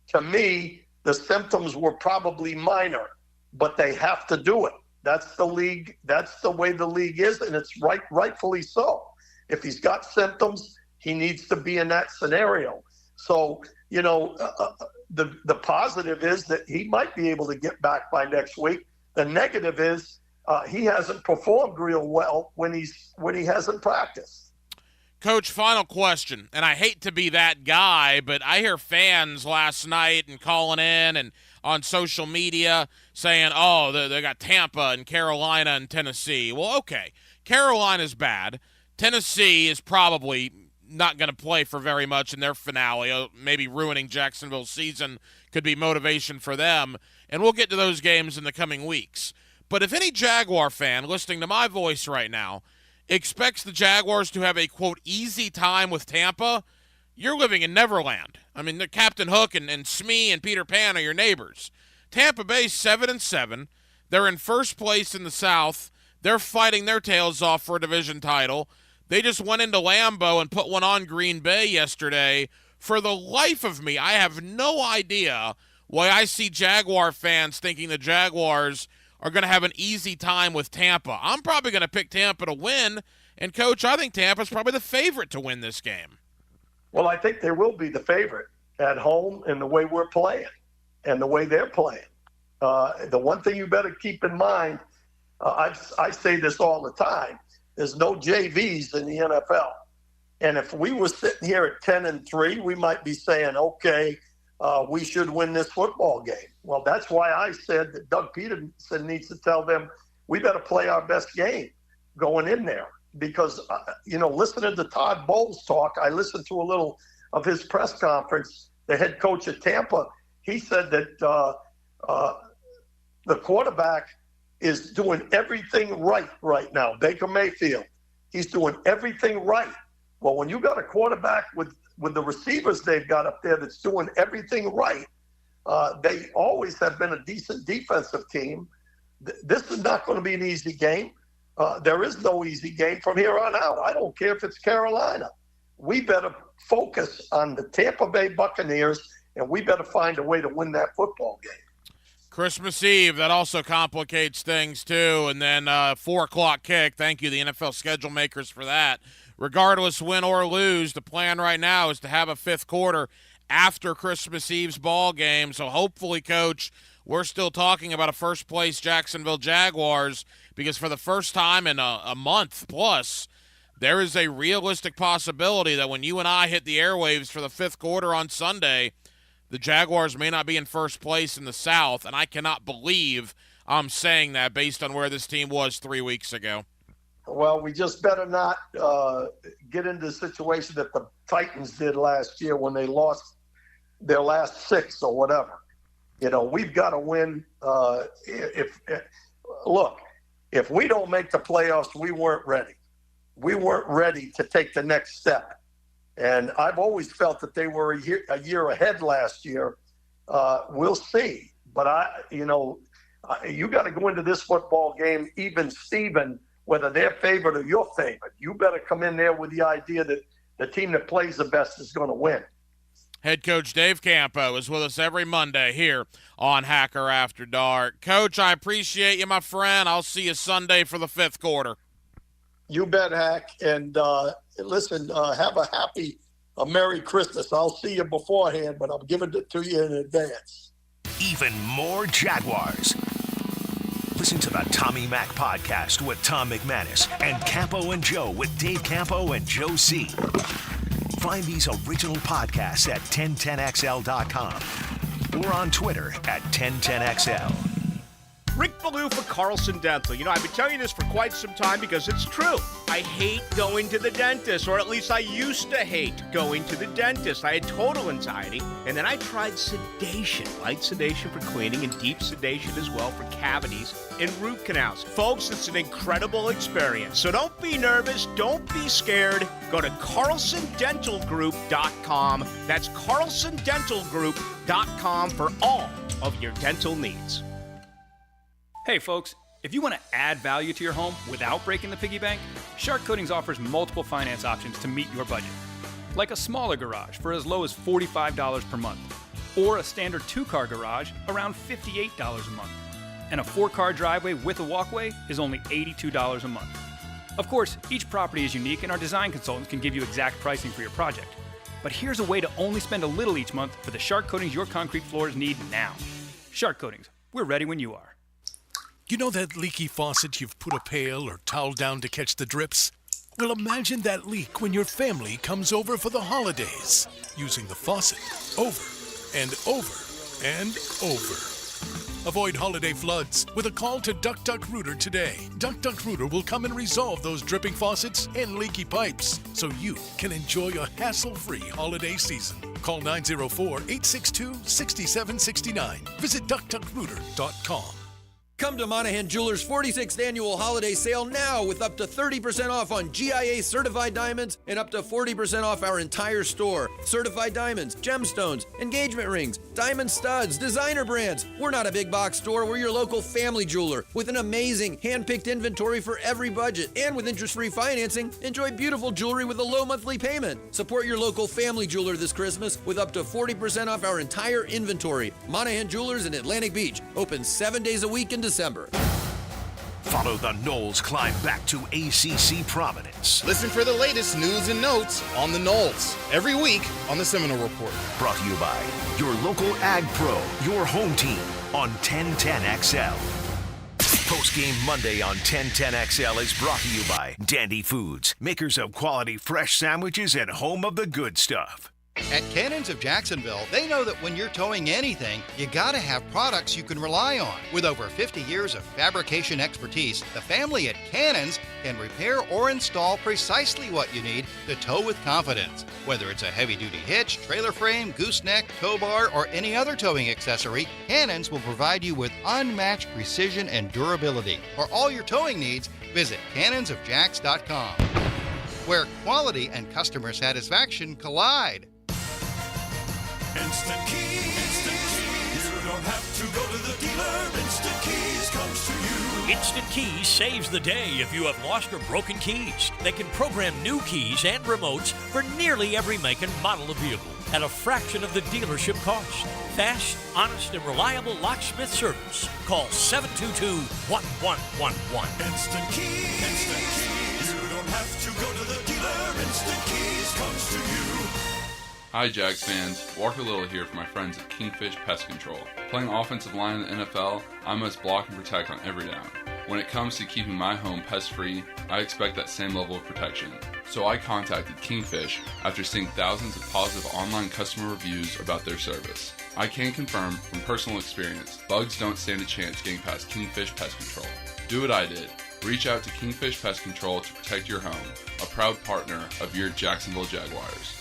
To me, the symptoms were probably minor, but they have to do it. That's the league. That's the way the league is, and it's rightfully so. If he's got symptoms, he needs to be in that scenario. So, you know, the positive is that he might be able to get back by next week. The negative is he hasn't performed real well when he hasn't practiced. Coach, final question, and I hate to be that guy, but I hear fans last night and calling in and on social media saying, oh, they got Tampa and Carolina and Tennessee. Well, okay, Carolina's bad. Tennessee is probably not going to play for very much in their finale. Maybe ruining Jacksonville's season could be motivation for them, and we'll get to those games in the coming weeks. But if any Jaguar fan listening to my voice right now expects the Jaguars to have a, quote, easy time with Tampa, you're living in Neverland. I mean, Captain Hook and Smee and Peter Pan are your neighbors. Tampa Bay's 7-7. They're in first place in the South. They're fighting their tails off for a division title. They just went into Lambeau and put one on Green Bay yesterday. For the life of me, I have no idea why I see Jaguar fans thinking the Jaguars are going to have an easy time with Tampa. I'm probably going to pick Tampa to win, and, Coach, I think Tampa's probably the favorite to win this game. Well, I think they will be the favorite at home in the way we're playing and the way they're playing. The one thing you better keep in mind, I say this all the time, there's no JVs in the NFL. And if we were sitting here at 10-3, we might be saying, okay, we should win this football game. Well, that's why I said that Doug Peterson needs to tell them we better play our best game going in there. Because, you know, listening to Todd Bowles talk, I listened to a little of his press conference. The head coach at Tampa, he said that the quarterback is doing everything right now. Baker Mayfield, he's doing everything right. Well, when you got a quarterback with the receivers they've got up there that's doing everything right, they always have been a decent defensive team. This is not going to be an easy game. There is no easy game from here on out. I don't care if it's Carolina. we better focus on the Tampa Bay Buccaneers, and we better find a way to win that football game. Christmas Eve, that also complicates things too. And then 4 o'clock kick. Thank you, the NFL schedule makers, for that. Regardless, win or lose, the plan right now is to have a fifth quarter after Christmas Eve's ball game. So hopefully, Coach, we're still talking about a first-place Jacksonville Jaguars, because for the first time in a month plus, there is a realistic possibility that when you and I hit the airwaves for the fifth quarter on Sunday, the Jaguars may not be in first place in the South, and I cannot believe I'm saying that based on where this team was 3 weeks ago. Well, we just better not get into the situation that the Titans did last year when they lost their last 6 or whatever. We've got to win. If we don't make the playoffs, we weren't ready. We weren't ready to take the next step. And I've always felt that they were a year ahead last year. We'll see. But you got to go into this football game even Steven, whether they're favored or you're favored. You better come in there with the idea that the team that plays the best is going to win. Head coach Dave Campo is with us every Monday here on Hacker After Dark. Coach, I appreciate you, my friend. I'll see you Sunday for the fifth quarter. You bet, Hack. And listen, have a Merry Christmas. I'll see you beforehand, but I'm giving it to you in advance. Even more Jaguars. Listen to the Tommy Mac podcast with Tom McManus and Campo and Joe with Dave Campo and Joe C. Find these original podcasts at 1010XL.com or on Twitter at 1010XL. Rick Ballou for Carlson Dental. I've been telling you this for quite some time because it's true. I hate going to the dentist, or at least I used to hate going to the dentist. I had total anxiety, and then I tried sedation. Light sedation for cleaning and deep sedation as well for cavities and root canals. Folks, it's an incredible experience. So don't be nervous. Don't be scared. Go to CarlsonDentalGroup.com. That's CarlsonDentalGroup.com for all of your dental needs. Hey folks, if you want to add value to your home without breaking the piggy bank, Shark Coatings offers multiple finance options to meet your budget. Like a smaller garage for as low as $45 per month, or a standard 2-car garage around $58 a month. And a 4-car driveway with a walkway is only $82 a month. Of course, each property is unique and our design consultants can give you exact pricing for your project. But here's a way to only spend a little each month for the Shark Coatings your concrete floors need now. Shark Coatings, we're ready when you are. You know that leaky faucet you've put a pail or towel down to catch the drips? Well, imagine that leak when your family comes over for the holidays, using the faucet over and over and over. Avoid holiday floods with a call to Duck Duck Rooter today. Duck Duck Rooter will come and resolve those dripping faucets and leaky pipes so you can enjoy a hassle-free holiday season. Call 904-862-6769. Visit DuckDuckRooter.com. Come to Monahan Jewelers' 46th annual holiday sale now with up to 30% off on GIA certified diamonds and up to 40% off our entire store. Certified diamonds, gemstones, engagement rings, diamond studs, designer brands. We're not a big box store. We're your local family jeweler with an amazing hand-picked inventory for every budget. And with interest-free financing, enjoy beautiful jewelry with a low monthly payment. Support your local family jeweler this Christmas with up to 40% off our entire inventory. Monahan Jewelers in Atlantic Beach. Open 7 days a week in December. Follow the Knowles climb back to ACC prominence. Listen for the latest news and notes on the Knowles every week on the Seminole Report. Brought to you by your local Ag Pro, your home team on 1010XL. Post-game Monday on 1010XL is brought to you by Dandy Foods, makers of quality fresh sandwiches and home of the good stuff. At Cannons of Jacksonville, they know that when you're towing anything, you gotta have products you can rely on. With over 50 years of fabrication expertise, the family at Cannons can repair or install precisely what you need to tow with confidence. Whether it's a heavy-duty hitch, trailer frame, gooseneck, tow bar, or any other towing accessory, Cannons will provide you with unmatched precision and durability. For all your towing needs, visit cannonsofjacks.com, where quality and customer satisfaction collide. Instant Keys. You don't have to go to the dealer. Instant Keys comes to you. Instant Keys saves the day if you have lost or broken keys. They can program new keys and remotes for nearly every make and model of vehicle at a fraction of the dealership cost. Fast, honest, and reliable locksmith service. Call 722-1111. Instant Keys. Instant Keys. You don't have to go to the dealer. Instant Keys comes to you. Hi Jags fans, Walker Little here for my friends at Kingfish Pest Control. Playing offensive line in the NFL, I must block and protect on every down. When it comes to keeping my home pest-free, I expect that same level of protection. So I contacted Kingfish after seeing thousands of positive online customer reviews about their service. I can confirm from personal experience, bugs don't stand a chance getting past Kingfish Pest Control. Do what I did. Reach out to Kingfish Pest Control to protect your home, a proud partner of your Jacksonville Jaguars.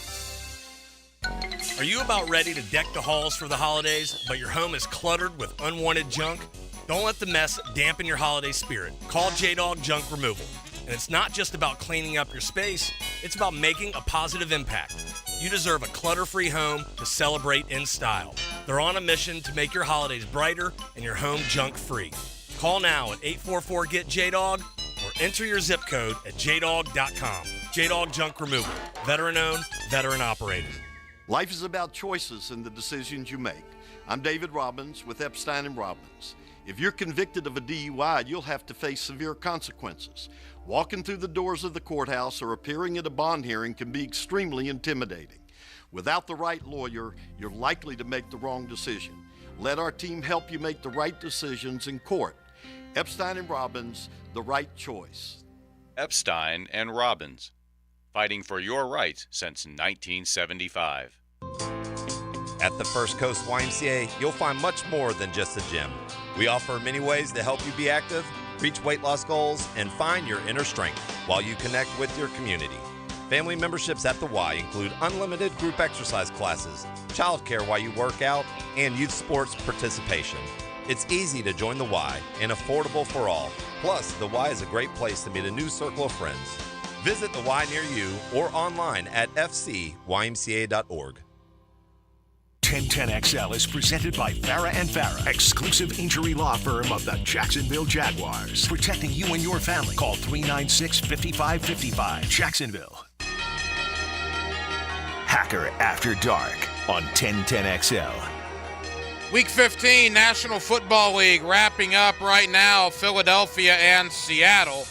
Are you about ready to deck the halls for the holidays, but your home is cluttered with unwanted junk? Don't let the mess dampen your holiday spirit. Call J-Dog Junk Removal. And it's not just about cleaning up your space, it's about making a positive impact. You deserve a clutter-free home to celebrate in style. They're on a mission to make your holidays brighter and your home junk-free. Call now at 844-GET-JDOG or enter your zip code at jdog.com. J-Dog Junk Removal. Veteran-owned, veteran-operated. Life is about choices and the decisions you make. I'm David Robbins with Epstein & Robbins. If you're convicted of a DUI, you'll have to face severe consequences. Walking through the doors of the courthouse or appearing at a bond hearing can be extremely intimidating. Without the right lawyer, you're likely to make the wrong decision. Let our team help you make the right decisions in court. Epstein & Robbins, the right choice. Epstein & Robbins, fighting for your rights since 1975. At the First Coast YMCA, you'll find much more than just a gym. We offer many ways to help you be active, reach weight loss goals, and find your inner strength while you connect with your community. Family memberships at the Y include unlimited group exercise classes, childcare while you work out, and youth sports participation. It's easy to join the Y and affordable for all. Plus, the Y is a great place to meet a new circle of friends. Visit the Y near you or online at fcymca.org. 1010XL is presented by Farah & Farah, exclusive injury law firm of the Jacksonville Jaguars. Protecting you and your family. Call 396-5555. Jacksonville. Hacker After Dark on 1010XL. Week 15, National Football League wrapping up right now. Philadelphia and Seattle.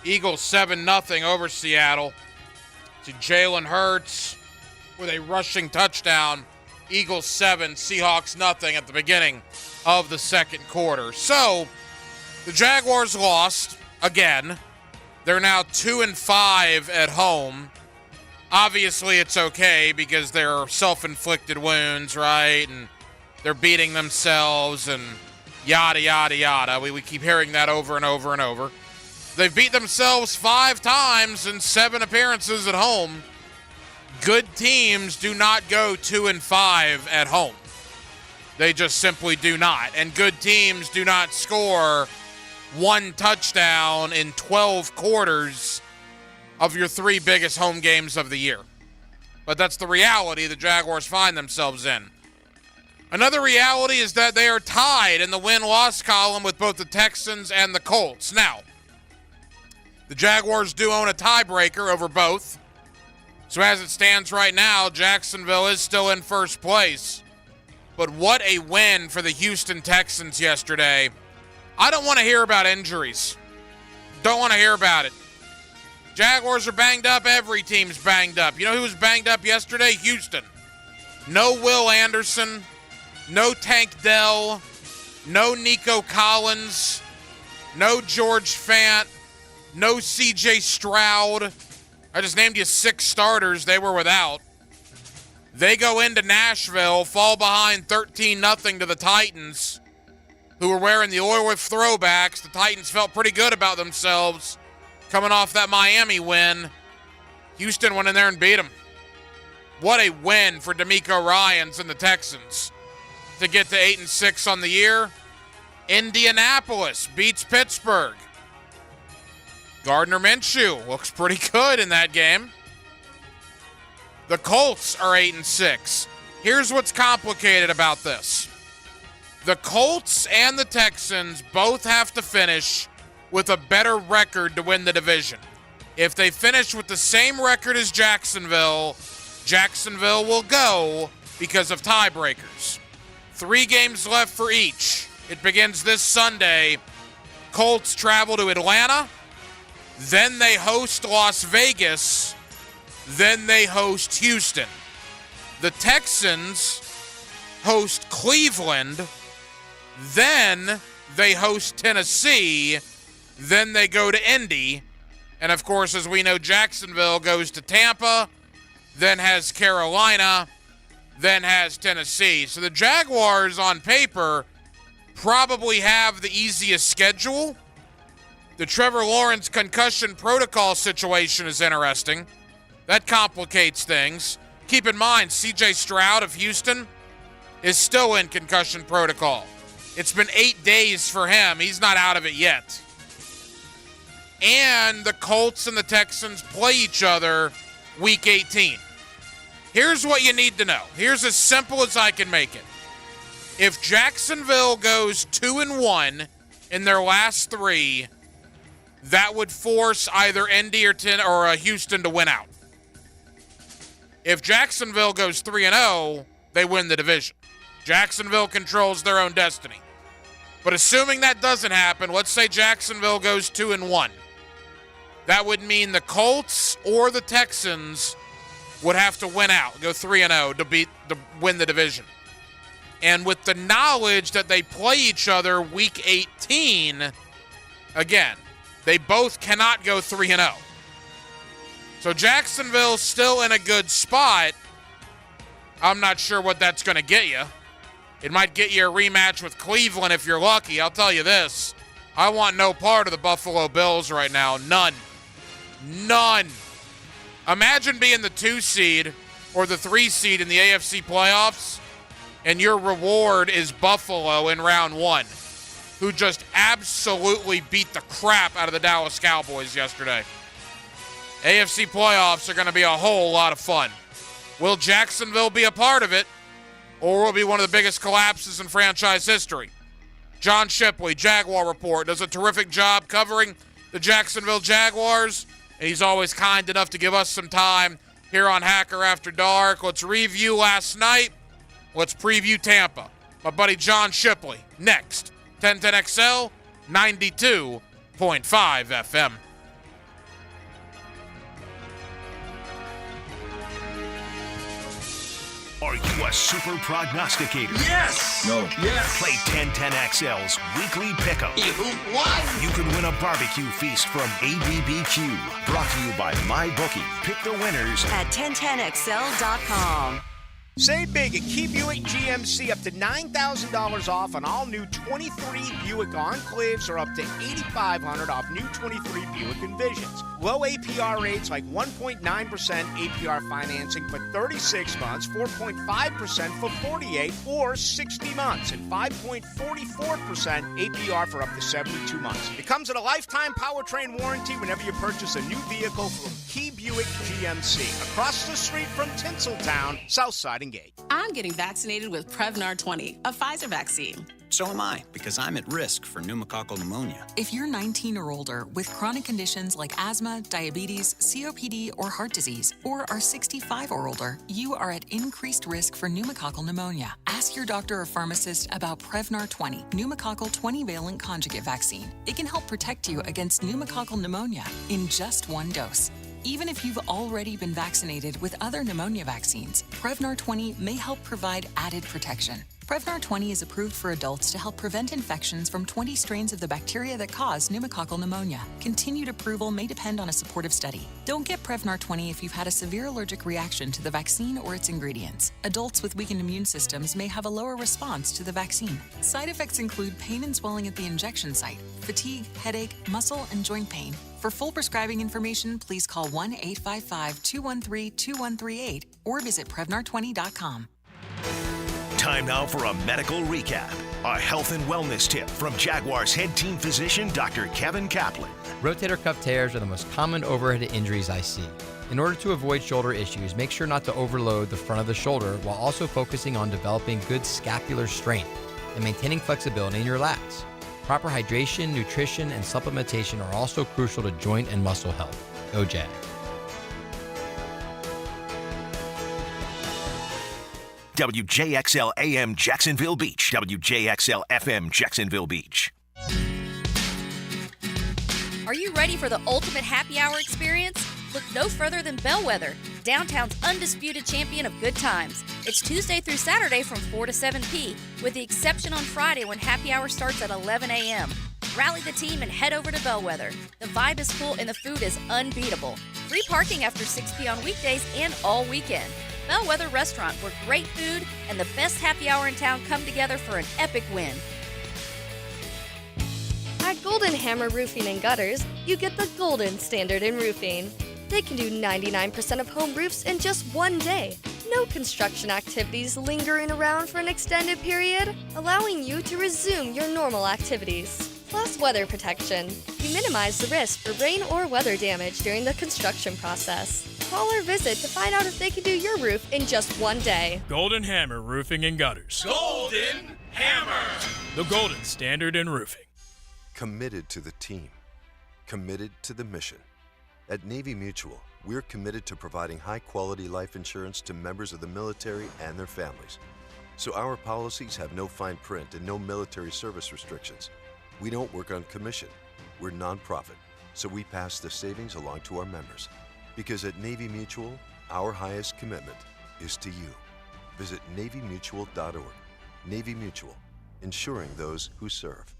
Eagles 7-0 over Seattle. To Jalen Hurts with a rushing touchdown. Eagles 7, Seahawks 0 at the beginning of the second quarter. So, the Jaguars lost again. They're now 2-5 at home. Obviously, it's okay because they're self-inflicted wounds, right? And they're beating themselves and yada, yada, yada. We keep hearing that over and over and over. They've beat themselves 5 times in 7 appearances at home. Good teams do not go 2-5 at home. They just simply do not. And good teams do not score 1 touchdown in 12 quarters of your 3 biggest home games of the year. But that's the reality the Jaguars find themselves in. Another reality is that they are tied in the win-loss column with both the Texans and the Colts. Now, the Jaguars do own a tiebreaker over both. So as it stands right now, Jacksonville is still in first place. But what a win for the Houston Texans yesterday. I don't want to hear about injuries. Don't want to hear about it. Jaguars are banged up. Every team's banged up. You know who was banged up yesterday? Houston. No Will Anderson. No Tank Dell. No Nico Collins. No George Fant. No C.J. Stroud. I just named you 6 starters they were without. They go into Nashville, fall behind 13-0 to the Titans, who were wearing the Oilers throwbacks. The Titans felt pretty good about themselves coming off that Miami win. Houston went in there and beat them. What a win for DeMeco Ryans and the Texans to get to 8-6 on the year. Indianapolis beats Pittsburgh. Gardner Minshew looks pretty good in that game. The Colts are 8-6. Here's what's complicated about this. The Colts and the Texans both have to finish with a better record to win the division. If they finish with the same record as Jacksonville, Jacksonville will go because of tiebreakers. 3 games left for each. It begins this Sunday. Colts travel to Atlanta. Then they host Las Vegas. Then they host Houston. The Texans host Cleveland. Then they host Tennessee. Then they go to Indy. And, of course, as we know, Jacksonville goes to Tampa, then has Carolina, then has Tennessee. So the Jaguars, on paper, probably have the easiest schedule. The Trevor Lawrence concussion protocol situation is interesting. That complicates things. Keep in mind, C.J. Stroud of Houston is still in concussion protocol. It's been 8 days for him. He's not out of it yet. And the Colts and the Texans play each other Week 18. Here's what you need to know. Here's as simple as I can make it. If Jacksonville goes 2-1 in their last 3, that would force either Indy or Houston to win out. If Jacksonville goes 3-0, they win the division. Jacksonville controls their own destiny. But assuming that doesn't happen, let's say Jacksonville goes 2-1. That would mean the Colts or the Texans would have to win out, go 3-0 to win the division. And with the knowledge that they play each other Week 18, again, they both cannot go 3-0. So Jacksonville's still in a good spot. I'm not sure what that's going to get you. It might get you a rematch with Cleveland if you're lucky. I'll tell you this. I want no part of the Buffalo Bills right now. None. Imagine being the 2 seed or the 3 seed in the AFC playoffs, and your reward is Buffalo in round 1, who just absolutely beat the crap out of the Dallas Cowboys yesterday. AFC playoffs are going to be a whole lot of fun. Will Jacksonville be a part of it, or will it be one of the biggest collapses in franchise history? John Shipley, Jaguar Report, does a terrific job covering the Jacksonville Jaguars, and he's always kind enough to give us some time here on Hacker After Dark. Let's review last night. Let's preview Tampa. My buddy John Shipley, next. 1010XL, 92.5 FM. Are you a super prognosticator? Yes! No. Yes! Play 1010XL's weekly pickup. You won! You can win a barbecue feast from ABBQ. Brought to you by MyBookie. Pick the winners at 1010XL.com. Save big at Key Buick GMC, up to $9,000 off on all new 23 Buick Enclaves, or up to $8,500 off new 23 Buick Envisions. Low APR rates like 1.9% APR financing for 36 months, 4.5% for 48 or 60 months, and 5.44% APR for up to 72 months. It comes with a lifetime powertrain warranty whenever you purchase a new vehicle from Key Buick GMC, across the street from Tinseltown, Southside and Gate. I'm getting vaccinated with Prevnar 20, a Pfizer vaccine. So am I, because I'm at risk for pneumococcal pneumonia. If you're 19 or older with chronic conditions like asthma, diabetes, COPD, or heart disease, or are 65 or older, you are at increased risk for pneumococcal pneumonia. Ask your doctor or pharmacist about Prevnar 20, pneumococcal 20-valent conjugate vaccine. It can help protect you against pneumococcal pneumonia in just 1 dose. Even if you've already been vaccinated with other pneumonia vaccines, Prevnar 20 may help provide added protection. Prevnar 20 is approved for adults to help prevent infections from 20 strains of the bacteria that cause pneumococcal pneumonia. Continued approval may depend on a supportive study. Don't get Prevnar 20 if you've had a severe allergic reaction to the vaccine or its ingredients. Adults with weakened immune systems may have a lower response to the vaccine. Side effects include pain and swelling at the injection site, fatigue, headache, muscle, and joint pain. For full prescribing information, please call 1-855-213-2138 or visit Prevnar20.com. Time now for a medical recap. A health and wellness tip from Jaguars head team physician, Dr. Kevin Kaplan. Rotator cuff tears are the most common overhead injuries I see. In order to avoid shoulder issues, make sure not to overload the front of the shoulder while also focusing on developing good scapular strength. and maintaining flexibility in your lats. Proper hydration, nutrition, and supplementation are also crucial to joint and muscle health. Go Jag. WJXL AM Jacksonville Beach. WJXL FM Jacksonville Beach. Are you ready for the ultimate happy hour experience? Look no further than Bellwether, downtown's undisputed champion of good times. It's Tuesday through Saturday from 4 to 7 p, with the exception on Friday when happy hour starts at 11 a.m. Rally the team and head over to Bellwether. The vibe is full and the food is unbeatable. Free parking after 6 p on weekdays and all weekend. Bellwether Restaurant, where great food and the best happy hour in town come together for an epic win. At Golden Hammer Roofing and Gutters, you get the golden standard in roofing. They can do 99% of home roofs in just one day. No construction activities lingering around for an extended period, allowing you to resume your normal activities. Plus weather protection. You minimize the risk for rain or weather damage during the construction process. Call or visit to find out if they can do your roof in just one day. Golden Hammer Roofing and Gutters. Golden Hammer. The golden standard in roofing. Committed to the team. Committed to the mission. At Navy Mutual, we're committed to providing high-quality life insurance to members of the military and their families. So our policies have no fine print and no military service restrictions. We don't work on commission. We're nonprofit, so we pass the savings along to our members. Because at Navy Mutual, our highest commitment is to you. Visit NavyMutual.org. Navy Mutual, insuring those who serve.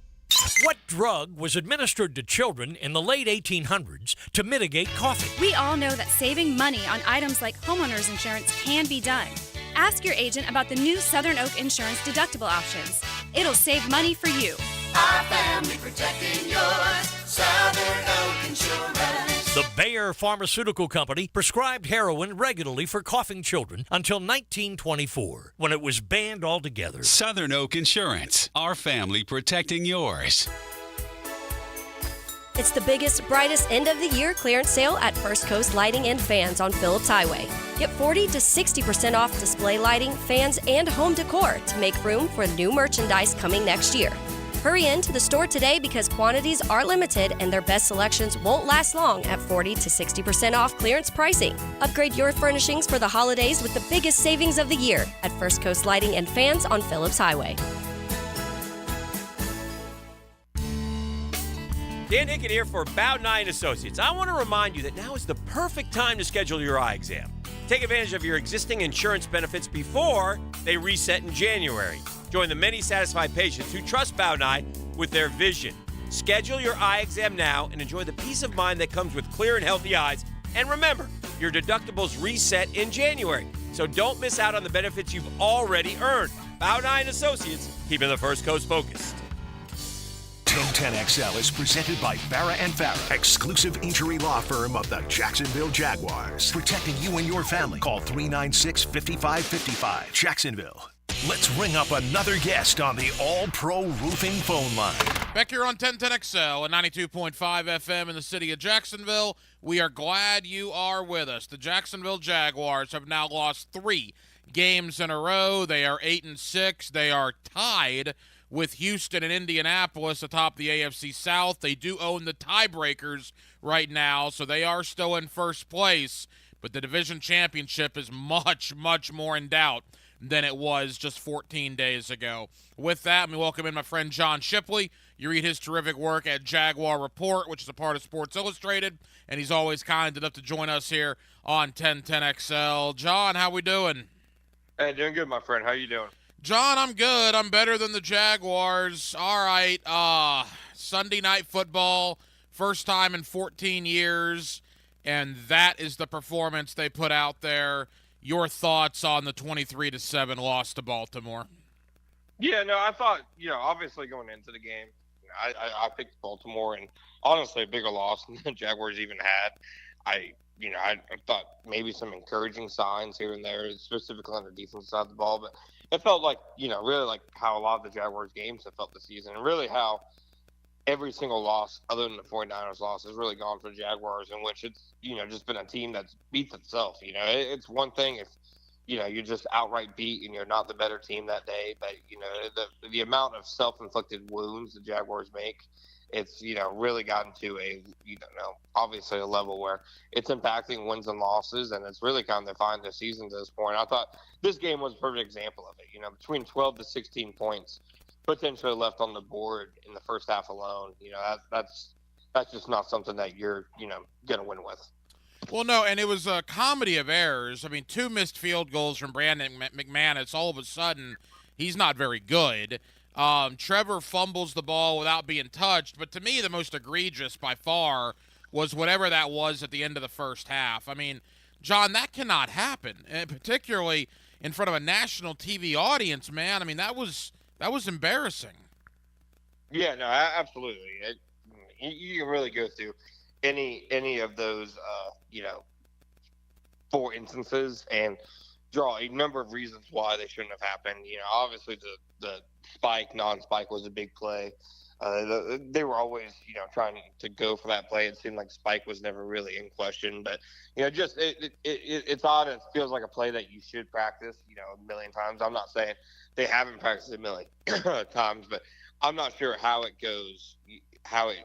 What drug was administered to children in the late 1800s to mitigate coughing? We all know that saving money on items like homeowners insurance can be done. Ask your agent about the new Southern Oak Insurance deductible options. It'll save money for you. Our family protecting yours. Southern Oak Insurance. The Bayer Pharmaceutical Company prescribed heroin regularly for coughing children until 1924, when it was banned altogether. Southern Oak Insurance. Our family protecting yours. It's the biggest, brightest end of the year clearance sale at First Coast Lighting and Fans on Phillips Highway. Get 40 to 60% off display lighting, fans, and home decor to make room for new merchandise coming next year. Hurry in to the store today because quantities are limited and their best selections won't last long at 40 to 60% off clearance pricing. Upgrade your furnishings for the holidays with the biggest savings of the year at First Coast Lighting and Fans on Phillips Highway. Dan Hicken here for Bowdeny & Associates. I want to remind you that now is the perfect time to schedule your eye exam. Take advantage of your existing insurance benefits before they reset in January. Join the many satisfied patients who trust Bowdeny with their vision. Schedule your eye exam now and enjoy the peace of mind that comes with clear and healthy eyes. And remember, your deductibles reset in January, so don't miss out on the benefits you've already earned. Bowdeny & Associates, keeping the First Coast focused. 1010XL is presented by Farah and Farah, exclusive injury law firm of the Jacksonville Jaguars. Protecting you and your family. Call 396-5555. Jacksonville. Let's ring up another guest on the All-Pro Roofing phone line. Back here on 1010XL and 92.5 FM in the city of Jacksonville. We are glad you are with us. The Jacksonville Jaguars have now lost 3 games in a row. They are 8-6. They are tied with Houston and Indianapolis atop the AFC South. They do own the tiebreakers right now, so they are still in first place. But the division championship is much, much more in doubt than it was just 14 days ago. With that, let me welcome in my friend John Shipley. You read his terrific work at Jaguar Report, which is a part of Sports Illustrated, and he's always kind enough to join us here on 1010XL. John, how we doing? Hey, doing good, my friend. How you doing? John, I'm good. I'm better than the Jaguars. All right, Sunday Night Football, first time in 14 years, and that is the performance they put out there. Your thoughts on the 23-7 loss to Baltimore? Yeah, no, I thought, obviously going into the game, I picked Baltimore, and honestly a bigger loss than the Jaguars even had. I thought maybe some encouraging signs here and there, specifically on the defensive side of the ball, but it felt like, really like how a lot of the Jaguars games have felt this season, and really how every single loss other than the 49ers loss has really gone for the Jaguars, in which it's, just been a team that's beats itself. It's one thing if you're just outright beat and you're not the better team that day. But, the amount of self-inflicted wounds the Jaguars make, it's, really gotten to a, obviously a level where it's impacting wins and losses, and it's really kind of defined their season to this point. I thought this game was a perfect example of it. Between 12 to 16 points potentially left on the board in the first half alone. That's just not something that you're, going to win with. Well, no, and it was a comedy of errors. I mean, 2 missed field goals from Brandon McManus. All of a sudden, he's not very good. Trevor fumbles the ball without being touched, but to me, the most egregious by far was whatever that was at the end of the first half. I mean, John, that cannot happen, and particularly in front of a national TV audience, man. I mean, that was embarrassing. Yeah, no, absolutely. You can really go through any of those, 4 instances and draw a number of reasons why they shouldn't have happened. Obviously the spike, non-spike was a big play. They were always, trying to go for that play. It seemed like spike was never really in question, but just it's odd. It feels like a play that you should practice, a million times. I'm not saying they haven't practiced a million times, but I'm not sure how it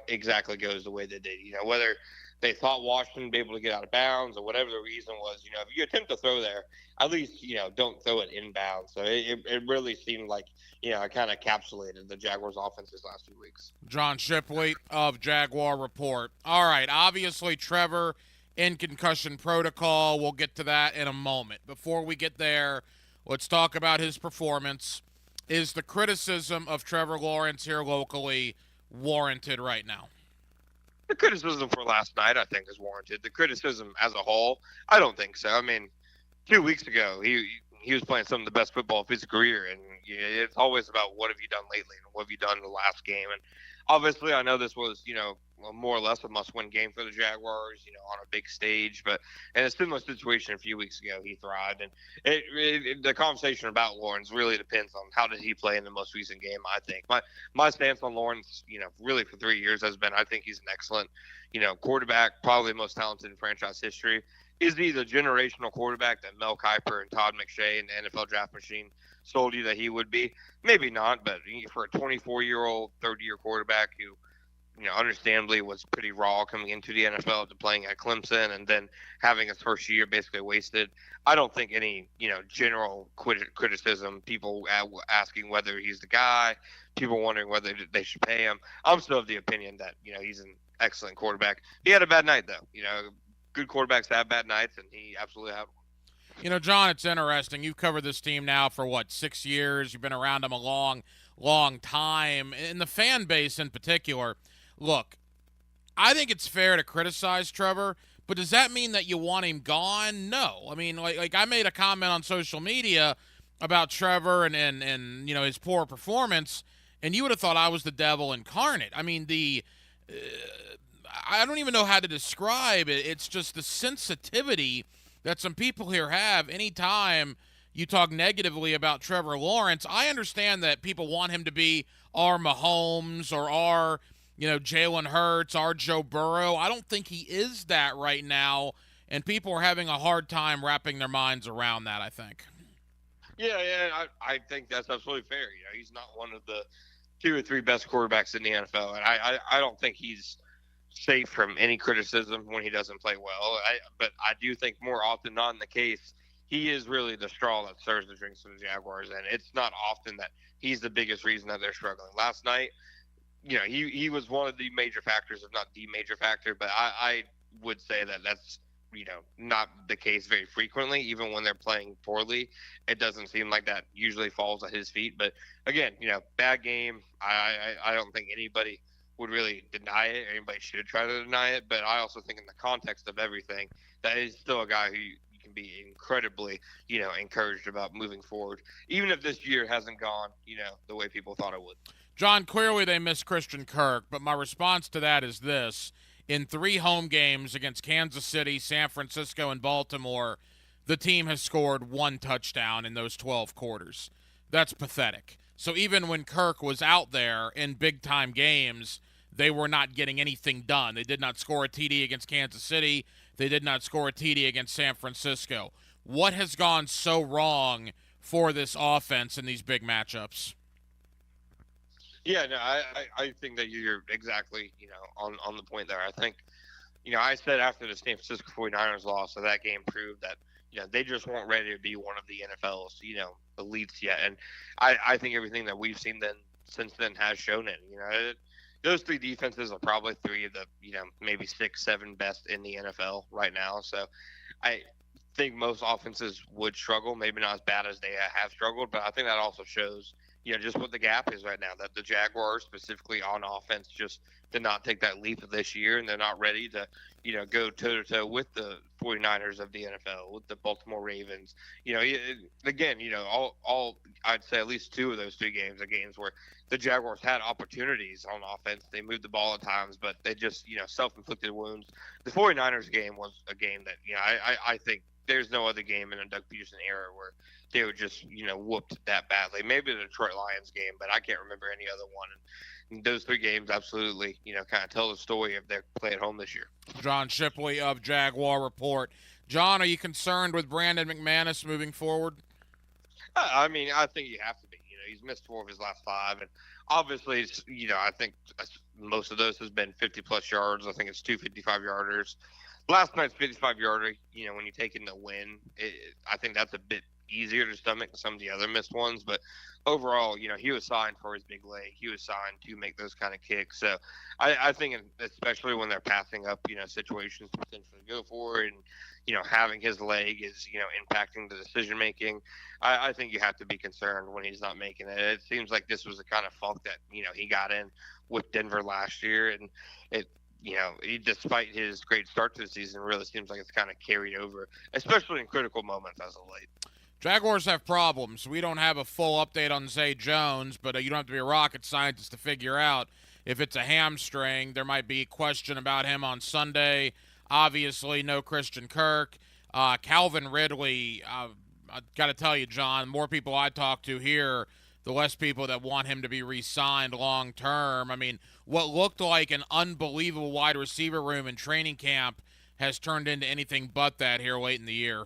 exactly goes the way they did. Whether they thought Washington would be able to get out of bounds or whatever the reason was. If you attempt to throw there, at least, don't throw it inbounds. So it really seemed like, it kind of encapsulated the Jaguars' offense these last few weeks. John Shipley of Jaguar Report. All right, obviously Trevor in concussion protocol. We'll get to that in a moment. Before we get there, let's talk about his performance. Is the criticism of Trevor Lawrence here locally warranted right now? The criticism for last night, I think, is warranted. The criticism as a whole, I don't think so. I mean, 2 weeks ago, he was playing some of the best football of his career, and it's always about what have you done lately and what have you done in the last game. And obviously, I know this was, more or less a must-win game for the Jaguars, on a big stage. But in a similar situation a few weeks ago, he thrived. And the conversation about Lawrence really depends on how did he play in the most recent game, I think. My stance on Lawrence, really for 3 years has been I think he's an excellent, quarterback, probably the most talented in franchise history. Is he the generational quarterback that Mel Kiper and Todd McShay and the NFL draft machine sold you that he would be? Maybe not, but for a 24-year-old, third-year quarterback who, understandably was pretty raw coming into the NFL to playing at Clemson and then having his first year basically wasted. I don't think any, general criticism, people asking whether he's the guy, people wondering whether they should pay him. I'm still of the opinion that, he's an excellent quarterback. He had a bad night, though. Good quarterbacks have bad nights, and he absolutely had one. John, it's interesting. You've covered this team now for, 6 years? You've been around them a long, long time. In the fan base in particular, look, I think it's fair to criticize Trevor, but does that mean that you want him gone? No. I mean, like I made a comment on social media about Trevor and his poor performance, and you would have thought I was the devil incarnate. I mean, I don't even know how to describe it. It's just the sensitivity that some people here have anytime you talk negatively about Trevor Lawrence. I understand that people want him to be our Mahomes or our, Jalen Hurts, our Joe Burrow. I don't think he is that right now, and people are having a hard time wrapping their minds around that, I think. Yeah, I think that's absolutely fair. He's not one of the 2 or 3 best quarterbacks in the NFL, and I don't think he's safe from any criticism when he doesn't play well. But I do think more often not in the case, he is really the straw that stirs the drinks for the Jaguars, and it's not often that he's the biggest reason that they're struggling. Last night, he was one of the major factors, if not the major factor, but I would say that that's, not the case very frequently. Even when they're playing poorly, it doesn't seem like that usually falls at his feet. But again, bad game. I don't think anybody would really deny it. Anybody should try to deny it. But I also think in the context of everything, that is still a guy who you can be incredibly, encouraged about moving forward, even if this year hasn't gone, the way people thought it would. John, clearly they missed Christian Kirk, but my response to that is this. In 3 home games against Kansas City, San Francisco, and Baltimore, the team has scored 1 touchdown in those 12 quarters. That's pathetic. So even when Kirk was out there in big-time games, they were not getting anything done. They did not score a TD against Kansas City. They did not score a TD against San Francisco. what has gone so wrong for this offense in these big matchups? Yeah, no, I think that you're exactly, on the point there. I think, I said after the San Francisco 49ers loss, so that game proved that, they just weren't ready to be one of the NFL's, elites yet. And I think everything that we've seen since then has shown it. Those three defenses are probably three of the, maybe 6, 7 best in the NFL right now. So I think most offenses would struggle, maybe not as bad as they have struggled, but I think that also shows, just what the gap is right now, that the Jaguars specifically on offense just did not take that leap this year, and they're not ready to, go toe-to-toe with the 49ers of the NFL, with the Baltimore Ravens. Again, all I'd say at least 2 of those 3 games are games where the Jaguars had opportunities on offense. They moved the ball at times, but they just, self-inflicted wounds. The 49ers game was a game that, I think there's no other game in a Doug Peterson era where they were just, whooped that badly. Maybe the Detroit Lions game, but I can't remember any other one. And those 3 games absolutely, kind of tell the story of their play at home this year. John Shipley of Jaguar Report. John, are you concerned with Brandon McManus moving forward? I mean, I think you have to be. He's missed 4 of his last 5, and obviously, it's, I think most of those has been 50-plus yards. I think it's 2 55-yarders. Last night's 55-yarder, when you take in the win, I think that's a bit easier to stomach than some of the other missed ones. But overall, he was signed for his big leg. He was signed to make those kind of kicks. So I think, especially when they're passing up, situations to potentially go for it, and, having his leg is, impacting the decision-making, I think you have to be concerned when he's not making it. It seems like this was the kind of funk that, he got in with Denver last year, and despite his great start to the season, it really seems like it's kind of carried over, especially in critical moments as of late. Jaguars have problems. We don't have a full update on Zay Jones, but you don't have to be a rocket scientist to figure out if it's a hamstring. There might be a question about him on Sunday. Obviously, no Christian Kirk. Calvin Ridley, I've got to tell you, John, the more people I talk to here, the less people that want him to be re-signed long-term. I mean, what looked like an unbelievable wide receiver room in training camp has turned into anything but that here late in the year.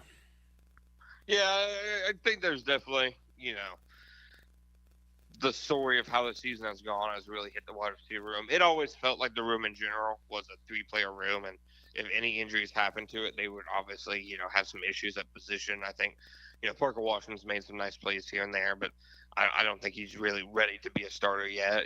Yeah, I think there's definitely, the story of how the season has gone has really hit the wide receiver room. It always felt like the room in general was a 3-player room, and if any injuries happened to it, they would obviously, have some issues at position. I think, Parker Washington's made some nice plays here and there, but I don't think he's really ready to be a starter yet.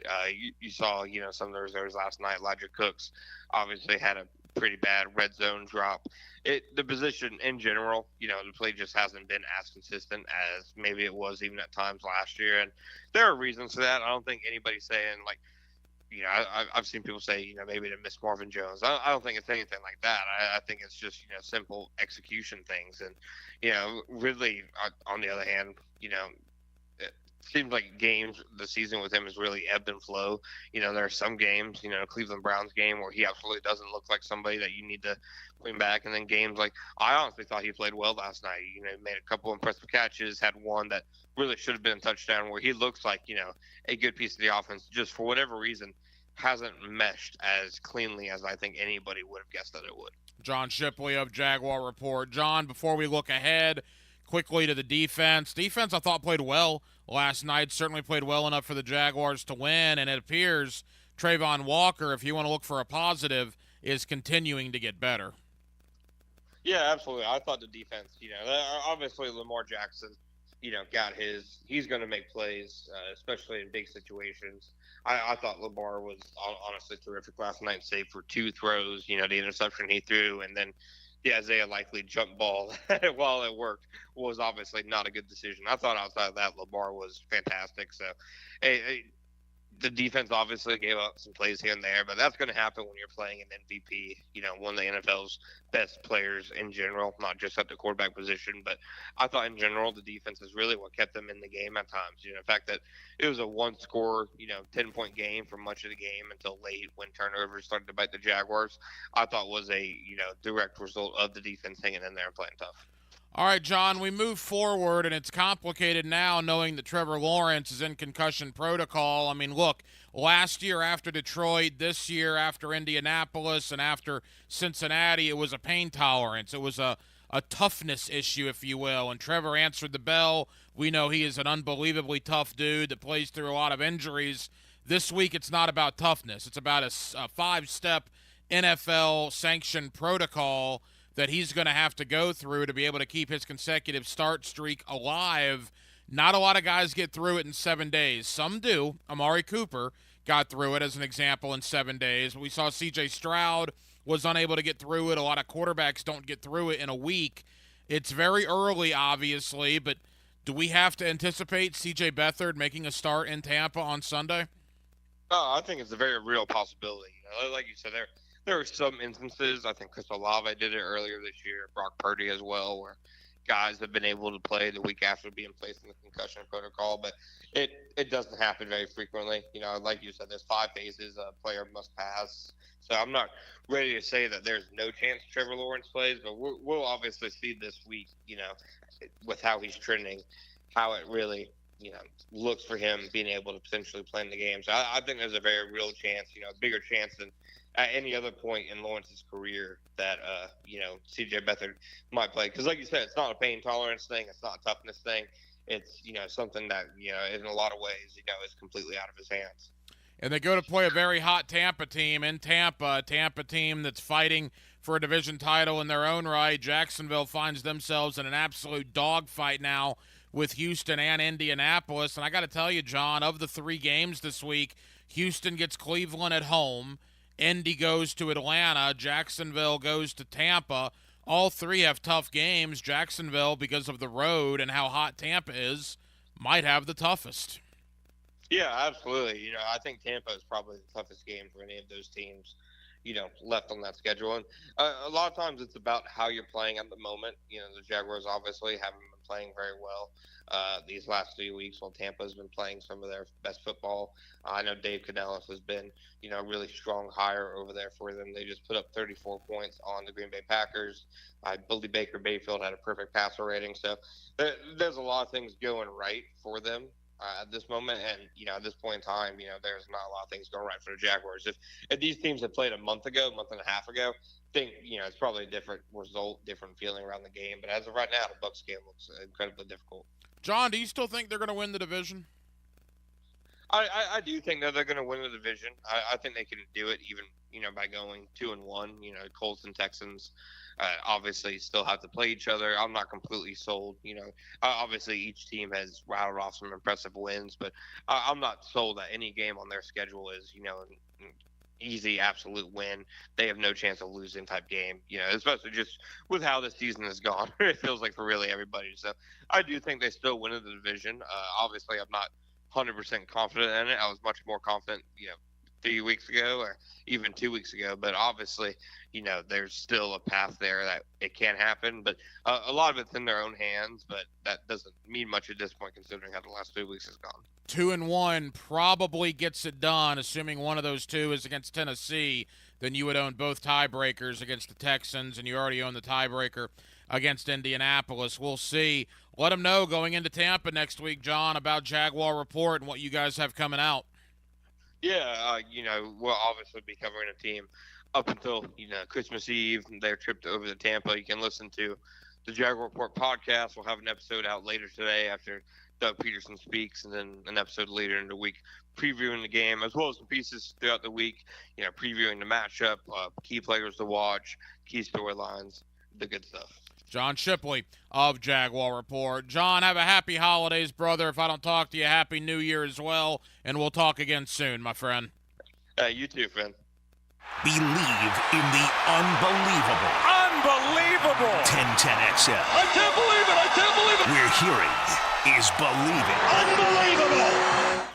You saw, some of the reserves last night. Elijah Cooks obviously had a pretty bad red zone drop. The position in general, the play just hasn't been as consistent as maybe it was even at times last year. And there are reasons for that. I don't think anybody's saying, like, I've seen people say, maybe to miss Marvin Jones. I don't think it's anything like that. I think it's just, simple execution things. And, Ridley, on the other hand, it seems like the season with him has really ebbed and flow. There are some games, Cleveland Browns game where he absolutely doesn't look like somebody that you need to bring back. And then games like, I honestly thought he played well last night. He made a couple impressive catches, had one that really should have been a touchdown where he looks like, a good piece of the offense, just for whatever reason hasn't meshed as cleanly as I think anybody would have guessed that it would. John Shipley of Jaguar Report. John, before we look ahead quickly to the defense, I thought played well last night, certainly played well enough for the Jaguars to win, and it appears Trayvon Walker, if you want to look for a positive, is continuing to get better. Yeah, absolutely. I thought the defense, obviously Lamar Jackson, he's going to make plays, especially in big situations. I thought Lamar was honestly terrific last night, save for 2 throws, the interception he threw, and then the Isaiah Likely jump ball, while it worked, was obviously not a good decision. I thought outside of that, Lamar was fantastic. So, the defense obviously gave up some plays here and there, but that's going to happen when you're playing an MVP, one of the NFL's best players in general, not just at the quarterback position. But I thought in general the defense is really what kept them in the game at times. The fact that it was a 1-score, 10-point game for much of the game until late when turnovers started to bite the Jaguars, I thought was a, direct result of the defense hanging in there and playing tough. All right, John, we move forward, and it's complicated now knowing that Trevor Lawrence is in concussion protocol. I mean, look, last year after Detroit, this year after Indianapolis, and after Cincinnati, it was a pain tolerance. It was a a toughness issue, if you will. And Trevor answered the bell. We know he is an unbelievably tough dude that plays through a lot of injuries. This week, it's not about toughness. It's about a 5-step NFL-sanctioned protocol that he's going to have to go through to be able to keep his consecutive start streak alive. Not a lot of guys get through it in 7 days. Some do. Amari Cooper got through it, as an example, in 7 days. We saw C.J. Stroud was unable to get through it. A lot of quarterbacks don't get through it in a week. It's very early, obviously, but do we have to anticipate C.J. Beathard making a start in Tampa on Sunday? Oh, I think it's a very real possibility. Like you said, there are some instances. I think Chris Olave did it earlier this year, Brock Purdy as well, where guys have been able to play the week after being placed in the concussion protocol. But it doesn't happen very frequently. Like you said, there's 5 phases a player must pass. So I'm not ready to say that there's no chance Trevor Lawrence plays, but we'll obviously see this week, with how he's trending, how it really, looks for him being able to potentially play in the game. So I think there's a very real chance, a bigger chance than at any other point in Lawrence's career that, C.J. Beathard might play. Because like you said, it's not a pain tolerance thing. It's not a toughness thing. It's, something that, in a lot of ways, is completely out of his hands. And they go to play a very hot Tampa team in Tampa, a Tampa team that's fighting for a division title in their own right. Jacksonville finds themselves in an absolute dogfight now with Houston and Indianapolis. And I got to tell you, John, of the 3 games this week, Houston gets Cleveland at home, Indy goes to Atlanta, Jacksonville goes to Tampa. All 3 have tough games. Jacksonville, because of the road and how hot Tampa is, might have the toughest. Yeah, absolutely. I think Tampa is probably the toughest game for any of those teams, left on that schedule. And a lot of times it's about how you're playing at the moment. The Jaguars obviously haven't been playing very well these last 3 weeks, while Tampa's been playing some of their best football. I know Dave Canellis has been, a really strong hire over there for them. They just put up 34 points on the Green Bay Packers. I believe Baker Mayfield had a perfect passer rating. So there's a lot of things going right for them at this moment. And, at this point in time, there's not a lot of things going right for the Jaguars. If these teams had played a month and a half ago, I think, it's probably a different result, different feeling around the game. But as of right now, the Bucs game looks incredibly difficult. John, do you still think they're going to win the division? I do think that they're going to win the division. I think they can do it even, by going 2-1. Colts and Texans obviously still have to play each other. I'm not completely sold. Obviously each team has rattled off some impressive wins, but I'm not sold that any game on their schedule is, an easy, absolute win. They have no chance of losing type game, especially just with how the season has gone. It feels like for really everybody. So I do think they still win the division. Obviously, I'm not 100% confident in it. I was much more confident, 3 weeks ago or even 2 weeks ago. But obviously, there's still a path there that it can happen. But a lot of it's in their own hands. But that doesn't mean much at this point, considering how the last 2 weeks has gone. 2-1 probably gets it done, assuming one of those 2 is against Tennessee. Then you would own both tiebreakers against the Texans, and you already own the tiebreaker against Indianapolis. We'll see. Let them know going into Tampa next week, John, about Jaguar Report and what you guys have coming out. Yeah, we'll obviously be covering a team up until, Christmas Eve, their trip over to Tampa. You can listen to the Jaguar Report podcast. We'll have an episode out later today after Doug Peterson speaks, and then an episode later in the week previewing the game, as well as some pieces throughout the week, previewing the matchup, key players to watch, key storylines, the good stuff. John Shipley of Jaguar Report. John, have a happy holidays, brother. If I don't talk to you, happy New Year as well, and we'll talk again soon, my friend. You too, Finn. Believe in the unbelievable. Unbelievable! 1010XL. I can't believe it! I can't believe it! We're hearing is believing. Unbelievable!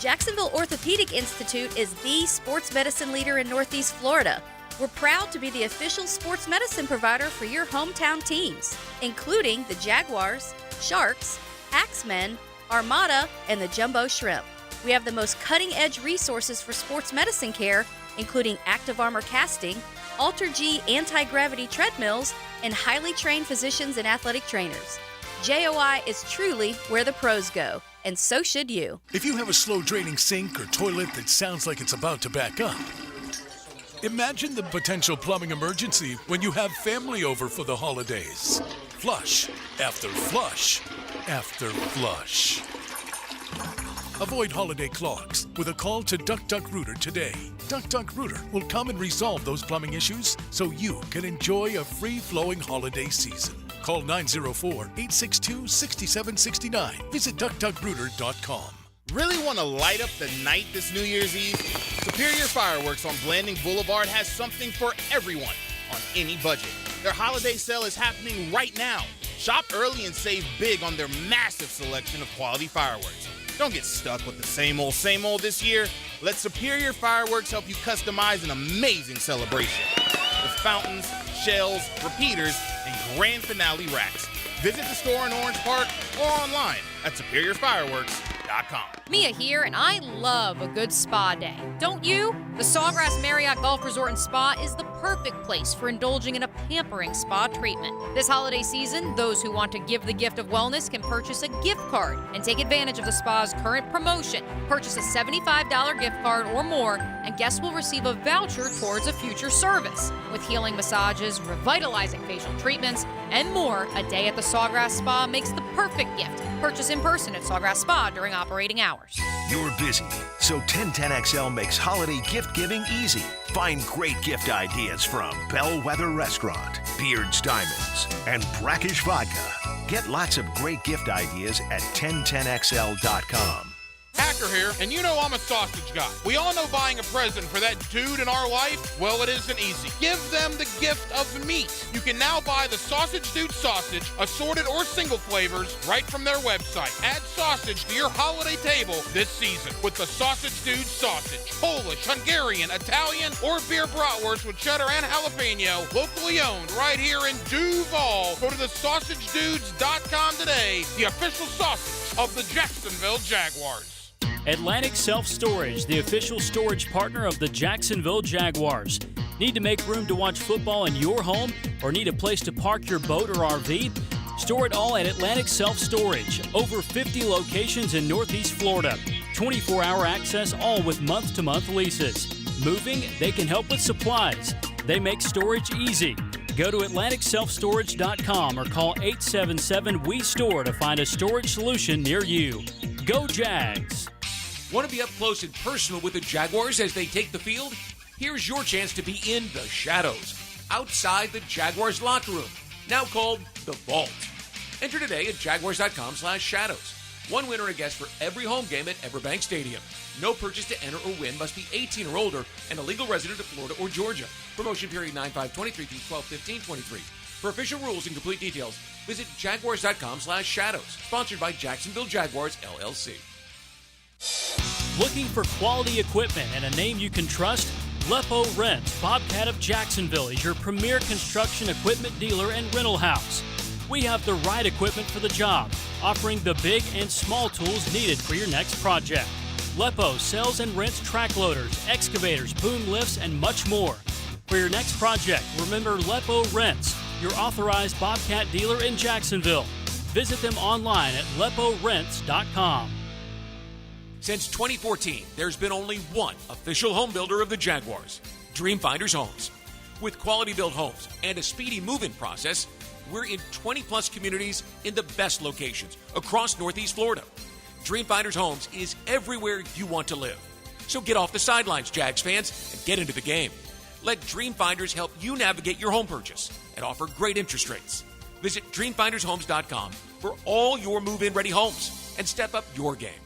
Jacksonville Orthopedic Institute is the sports medicine leader in Northeast Florida. We're proud to be the official sports medicine provider for your hometown teams, including the Jaguars, Sharks, Axemen, Armada, and the Jumbo Shrimp. We have the most cutting-edge resources for sports medicine care, including Active Armor casting, Alter-G anti-gravity treadmills, and highly trained physicians and athletic trainers. JOI is truly where the pros go, and so should you. If you have a slow-draining sink or toilet that sounds like it's about to back up, Imagine the potential plumbing emergency when you have family over for the holidays. Flush after flush after flush. Avoid holiday clogs with a call to DuckDuckRooter today. DuckDuckRooter will come and resolve those plumbing issues so you can enjoy a free-flowing holiday season. Call 904-862-6769. Visit DuckDuckRooter.com. Really want to light up the night this New Year's Eve? Superior Fireworks on Blanding Boulevard has something for everyone on any budget. Their holiday sale is happening right now. Shop early and save big on their massive selection of quality fireworks. Don't get stuck with the same old this year. Let Superior Fireworks help you customize an amazing celebration with fountains, shells, repeaters, and grand finale racks. Visit the store in Orange Park or online at SuperiorFireworks.com. Mia here, and I love a good spa day. Don't you? The Sawgrass Marriott Golf Resort and Spa is the perfect place for indulging in a pampering spa treatment. This holiday season, those who want to give the gift of wellness can purchase a gift card and take advantage of the spa's current promotion. Purchase a $75 gift card or more, and guests will receive a voucher towards a future service. With healing massages, revitalizing facial treatments, and more, a day at the Sawgrass Spa makes the perfect gift. Purchase in person at Sawgrass Spa during operating hours. You're busy, so 1010XL makes holiday gift giving easy. Find great gift ideas from Bellwether Restaurant, Beard's Diamonds, and Brackish Vodka. Get lots of great gift ideas at 1010XL.com. Hacker here, and you know I'm a sausage guy. We all know buying a present for that dude in our life, well, it isn't easy. Give them the gift of meat. You can now buy the Sausage Dude sausage, assorted or single flavors, right from their website. Add sausage to your holiday table this season with the Sausage Dude sausage. Polish, Hungarian, Italian, or beer bratwurst with cheddar and jalapeno, locally owned right here in Duval. Go to thesausagedudes.com today, the official sausage of the Jacksonville Jaguars. Atlantic Self Storage, the official storage partner of the Jacksonville Jaguars. Need to make room to watch football in your home, or need a place to park your boat or RV? Store it all at Atlantic Self Storage. Over 50 locations in Northeast Florida. 24-hour access, all with month-to-month leases. Moving? They can help with supplies. They make storage easy. Go to AtlanticSelfStorage.com or call 877-WE-STORE to find a storage solution near you. Go Jags! Want to be up close and personal with the Jaguars as they take the field? Here's your chance to be in the shadows, outside the Jaguars locker room, now called the Vault. Enter today at Jaguars.com/shadows. One winner a guest for every home game at Everbank Stadium. No purchase to enter or win, must be 18 or older and a legal resident of Florida or Georgia. Promotion period 9/5/23 through 12/15/23. For official rules and complete details, visit Jaguars.com/shadows. Sponsored by Jacksonville Jaguars, LLC. Looking for quality equipment and a name you can trust? Lepo Rents, Bobcat of Jacksonville, is your premier construction equipment dealer and rental house. We have the right equipment for the job, offering the big and small tools needed for your next project. Lepo sells and rents track loaders, excavators, boom lifts, and much more. For your next project, remember Lepo Rents, your authorized Bobcat dealer in Jacksonville. Visit them online at leporents.com. Since 2014, there's been only one official home builder of the Jaguars, Dreamfinders Homes. With quality-built homes and a speedy move-in process, we're in 20-plus communities in the best locations across Northeast Florida. Dreamfinders Homes is everywhere you want to live. So get off the sidelines, Jags fans, and get into the game. Let Dreamfinders help you navigate your home purchase and offer great interest rates. Visit DreamfindersHomes.com for all your move-in ready homes and step up your game.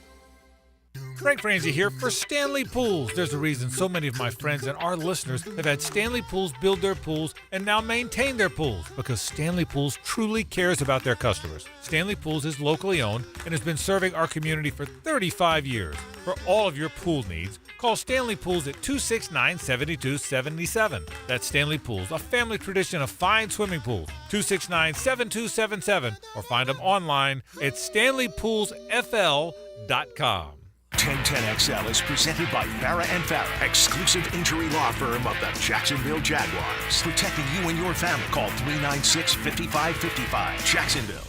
Frank Franzi here for Stanley Pools. There's a reason so many of my friends and our listeners have had Stanley Pools build their pools and now maintain their pools, because Stanley Pools truly cares about their customers. Stanley Pools is locally owned and has been serving our community for 35 years. For all of your pool needs, call Stanley Pools at 269-7277. That's Stanley Pools, a family tradition of fine swimming pools. 269-7277, or find them online at StanleyPoolsFL.com. 1010XL is presented by Farah & Farah, exclusive injury law firm of the Jacksonville Jaguars. Protecting you and your family. Call 396-5555. Jacksonville.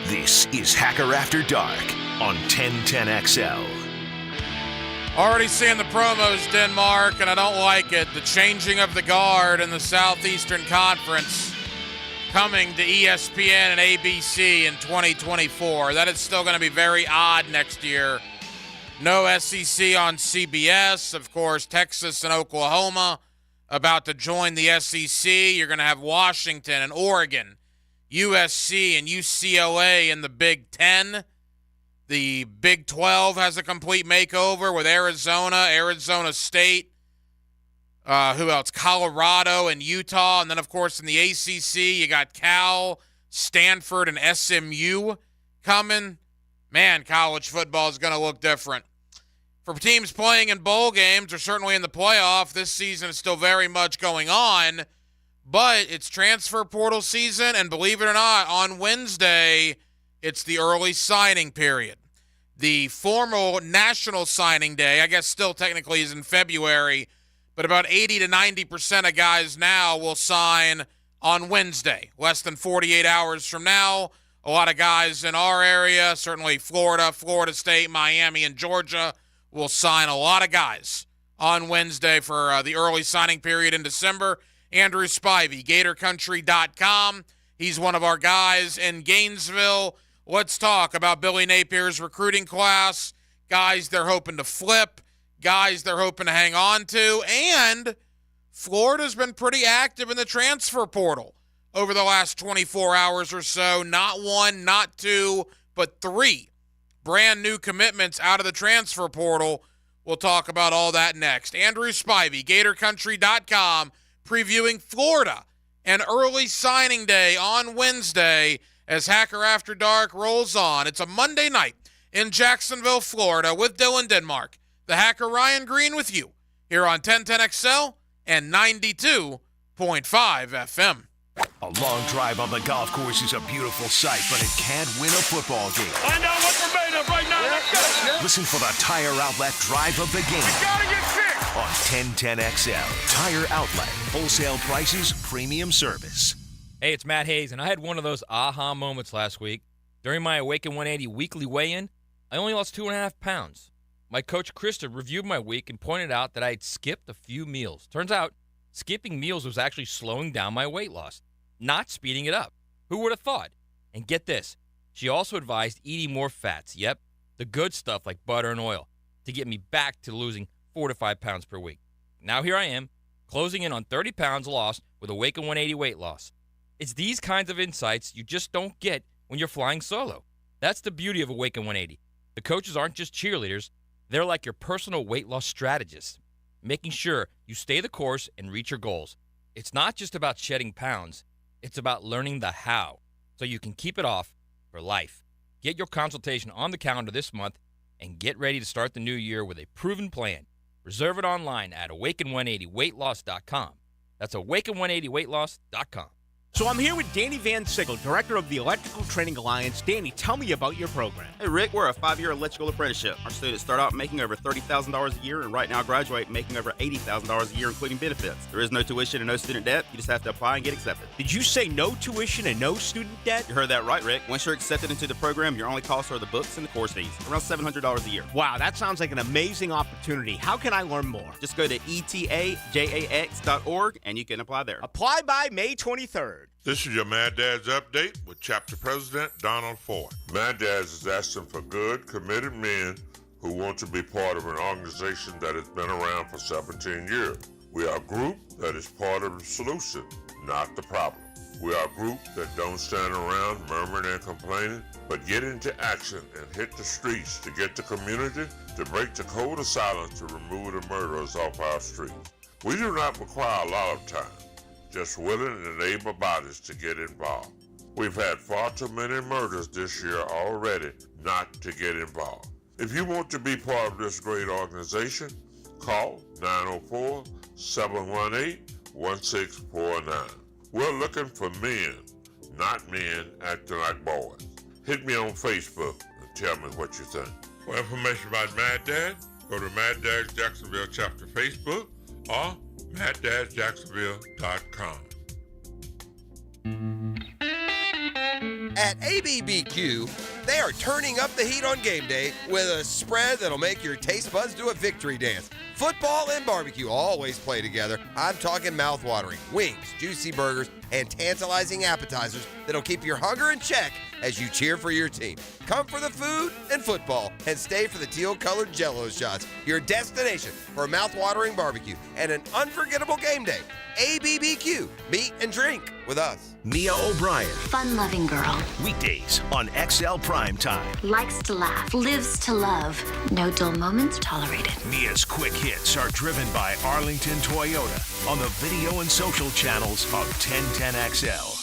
This is Hacker After Dark on 1010XL. Already seeing the promos, Denmark, and I don't like it. The changing of the guard in the Southeastern Conference coming to ESPN and ABC in 2024. That is still going to be very odd next year. No SEC on CBS. Of course, Texas and Oklahoma about to join the SEC. You're going to have Washington and Oregon, USC and UCLA in the Big Ten. The Big 12 has a complete makeover with Arizona State, who else? Colorado and Utah. And then, of course, in the ACC, you got Cal, Stanford, and SMU coming. Man, college football is going to look different. For teams playing in bowl games or certainly in the playoff, this season is still very much going on. But it's transfer portal season, and believe it or not, on Wednesday, it's the early signing period. The formal national signing day, I guess still technically is in February, but about 80 to 90% of guys now will sign on Wednesday, less than 48 hours from now. A lot of guys in our area, certainly Florida, Florida State, Miami, and Georgia, will sign a lot of guys on Wednesday for the early signing period in December. Andrew Spivey, GatorCountry.com. He's one of our guys in Gainesville. Let's talk about Billy Napier's recruiting class, guys they're hoping to flip, guys they're hoping to hang on to, and Florida's been pretty active in the transfer portal over the last 24 hours or so. Not one, not two, but three brand new commitments out of the transfer portal. We'll talk about all that next. Andrew Spivey, GatorCountry.com, previewing Florida, an early signing day on Wednesday as Hacker After Dark rolls on. It's a Monday night in Jacksonville, Florida with Dylan Denmark. The Hacker Ryan Green with you here on 1010XL and 92.5 FM. A long drive on the golf course is a beautiful sight, but it can't win a football game. Find out what we're made of right now. Let's go. Listen for the Tire Outlet Drive of the Game. We gotta get fixed. On 1010XL. Tire Outlet. Wholesale prices, premium service. Hey, it's Matt Hayes, and I had one of those aha moments last week. During my Awaken 180 weekly weigh-in, I only lost 2.5 pounds. My coach, Krista, reviewed my week and pointed out that I had skipped a few meals. Turns out, skipping meals was actually slowing down my weight loss, not speeding it up. Who would have thought? And get this, she also advised eating more fats. Yep, the good stuff like butter and oil to get me back to losing 4 to 5 pounds per week. Now here I am, closing in on 30 pounds lost with Awaken 180 weight loss. It's these kinds of insights you just don't get when you're flying solo. That's the beauty of Awaken 180. The coaches aren't just cheerleaders. They're like your personal weight loss strategists, making sure you stay the course and reach your goals. It's not just about shedding pounds. It's about learning the how so you can keep it off for life. Get your consultation on the calendar this month and get ready to start the new year with a proven plan. Reserve it online at awaken180weightloss.com. That's awaken180weightloss.com. So I'm here with Danny Van Sickle, director of the Electrical Training Alliance. Danny, tell me about your program. Hey, Rick, we're a 5-year electrical apprenticeship. Our students start out making over $30,000 a year, and right now graduate making over $80,000 a year, including benefits. There is no tuition and no student debt. You just have to apply and get accepted. Did you say no tuition and no student debt? You heard that right, Rick. Once you're accepted into the program, your only costs are the books and the course fees, around $700 a year. Wow, that sounds like an amazing opportunity. How can I learn more? Just go to etajax.org, and you can apply there. Apply by May 23rd. This is your Mad Dad's Update with Chapter President Donald Ford. Mad Dad's is asking for good, committed men who want to be part of an organization that has been around for 17 years. We are a group that is part of the solution, not the problem. We are a group that don't stand around murmuring and complaining, but get into action and hit the streets to get the community to break the code of silence to remove the murderers off our streets. We do not require a lot of time. Just willing and able bodies to get involved. We've had far too many murders this year already not to get involved. If you want to be part of this great organization, call 904-718-1649. We're looking for men, not men acting like boys. Hit me on Facebook and tell me what you think. For information about Mad Dad, go to Mad Dad's Jacksonville Chapter Facebook or MattDadJacksonville.com. At ABBQ, They are turning up the heat on game day with a spread that'll make your taste buds do a victory dance. Football and barbecue always play together. I'm talking mouthwatering wings, juicy burgers, and tantalizing appetizers that'll keep your hunger in check as you cheer for your team. Come for the food and football, and stay for the teal-colored Jell-O shots, your destination for mouthwatering barbecue and an unforgettable game day. ABBQ, meet and drink with us. Mia O'Brien. Fun-loving girl. Weekdays on XL Prime Time. Likes to laugh. Lives to love. No dull moments tolerated. Mia's quick hits are driven by Arlington Toyota on the video and social channels of 1010XL.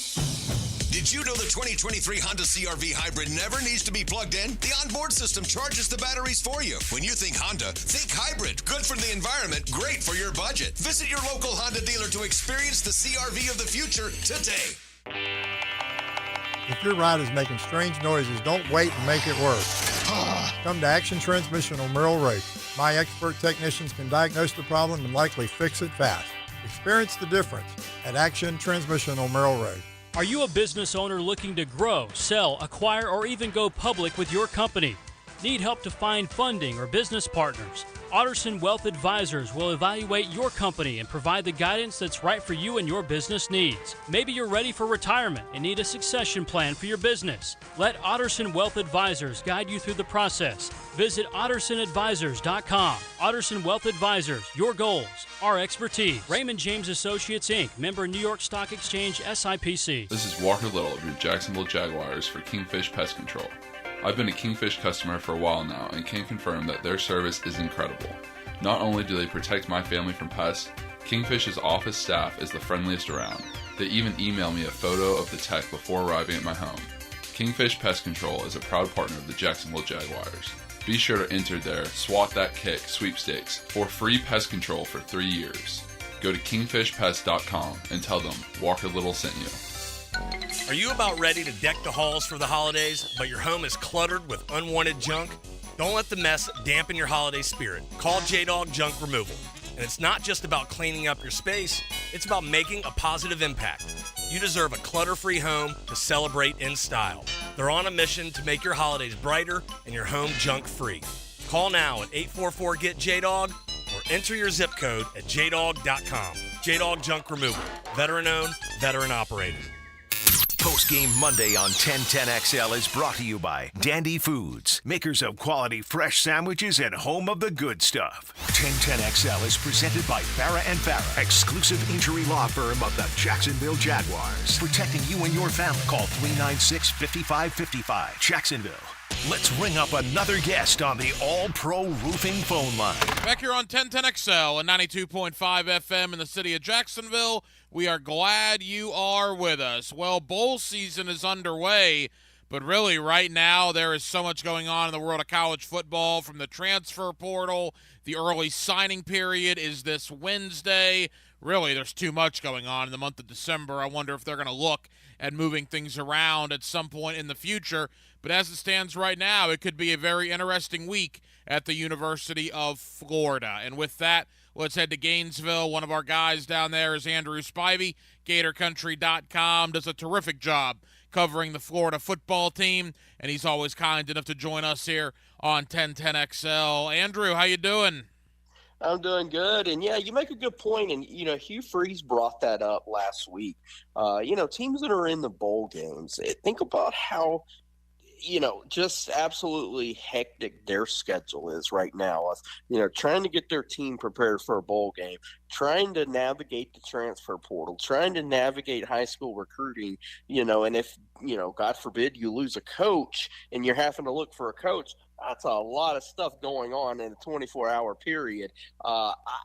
Did you know the 2023 Honda CR-V Hybrid never needs to be plugged in? The onboard system charges the batteries for you. When you think Honda, think hybrid. Good for the environment, great for your budget. Visit your local Honda dealer to experience the CR-V of the future today. If your ride is making strange noises, don't wait and make it worse. Come to Action Transmission on Merrill Road. My expert technicians can diagnose the problem and likely fix it fast. Experience the difference at Action Transmission on Merrill Road. Are you a business owner looking to grow, sell, acquire, or even go public with your company? Need help to find funding or business partners? Otterson Wealth Advisors will evaluate your company and provide the guidance that's right for you and your business needs. Maybe you're ready for retirement and need a succession plan for your business. Let Otterson Wealth Advisors guide you through the process. Visit OttersonAdvisors.com. Otterson Wealth Advisors, your goals, our expertise. Raymond James Associates, Inc., member New York Stock Exchange, SIPC. This is Walker Little of your Jacksonville Jaguars for Kingfish Pest Control. I've been a Kingfish customer for a while now and can confirm that their service is incredible. Not only do they protect my family from pests, Kingfish's office staff is the friendliest around. They even email me a photo of the tech before arriving at my home. Kingfish Pest Control is a proud partner of the Jacksonville Jaguars. Be sure to enter their Swat That Kick sweepstakes for free pest control for 3 years. Go to kingfishpest.com and tell them Walker Little sent you. Are you about ready to deck the halls for the holidays, but your home is cluttered with unwanted junk? Don't let the mess dampen your holiday spirit. Call J-Dog Junk Removal. And it's not just about cleaning up your space, it's about making a positive impact. You deserve a clutter-free home to celebrate in style. They're on a mission to make your holidays brighter and your home junk-free. Call now at 844-GET-JDOG or enter your zip code at jdog.com. J-Dog Junk Removal. Veteran-owned, veteran-operated. Post-game Monday on 1010XL is brought to you by Dandy Foods, makers of quality fresh sandwiches and home of the good stuff. 1010XL is presented by Farah & Farah, exclusive injury law firm of the Jacksonville Jaguars. Protecting you and your family. Call 396-5555. Jacksonville. Let's ring up another guest on the All-Pro Roofing phone line. Back here on 1010XL and 92.5 FM in the city of Jacksonville. We are glad you are with us. Well, bowl season is underway, but really right now there is so much going on in the world of college football, from the transfer portal. The early signing period is this Wednesday. Really, there's too much going on in the month of December. I wonder if they're going to look at moving things around at some point in the future. But as it stands right now, it could be a very interesting week at the University of Florida. And with that, let's head to Gainesville. One of our guys down there is Andrew Spivey. GatorCountry.com does a terrific job covering the Florida football team, and he's always kind enough to join us here on 1010XL. Andrew, how you doing? I'm doing good. And, yeah, you make a good point. And, you know, Hugh Freeze brought that up last week. You know, teams that are in the bowl games, think about how, you know, just absolutely hectic their schedule is right now. You know, trying to get their team prepared for a bowl game, trying to navigate the transfer portal, trying to navigate high school recruiting, you know, and if, you know, God forbid you lose a coach and you're having to look for a coach, that's a lot of stuff going on in a 24-hour period.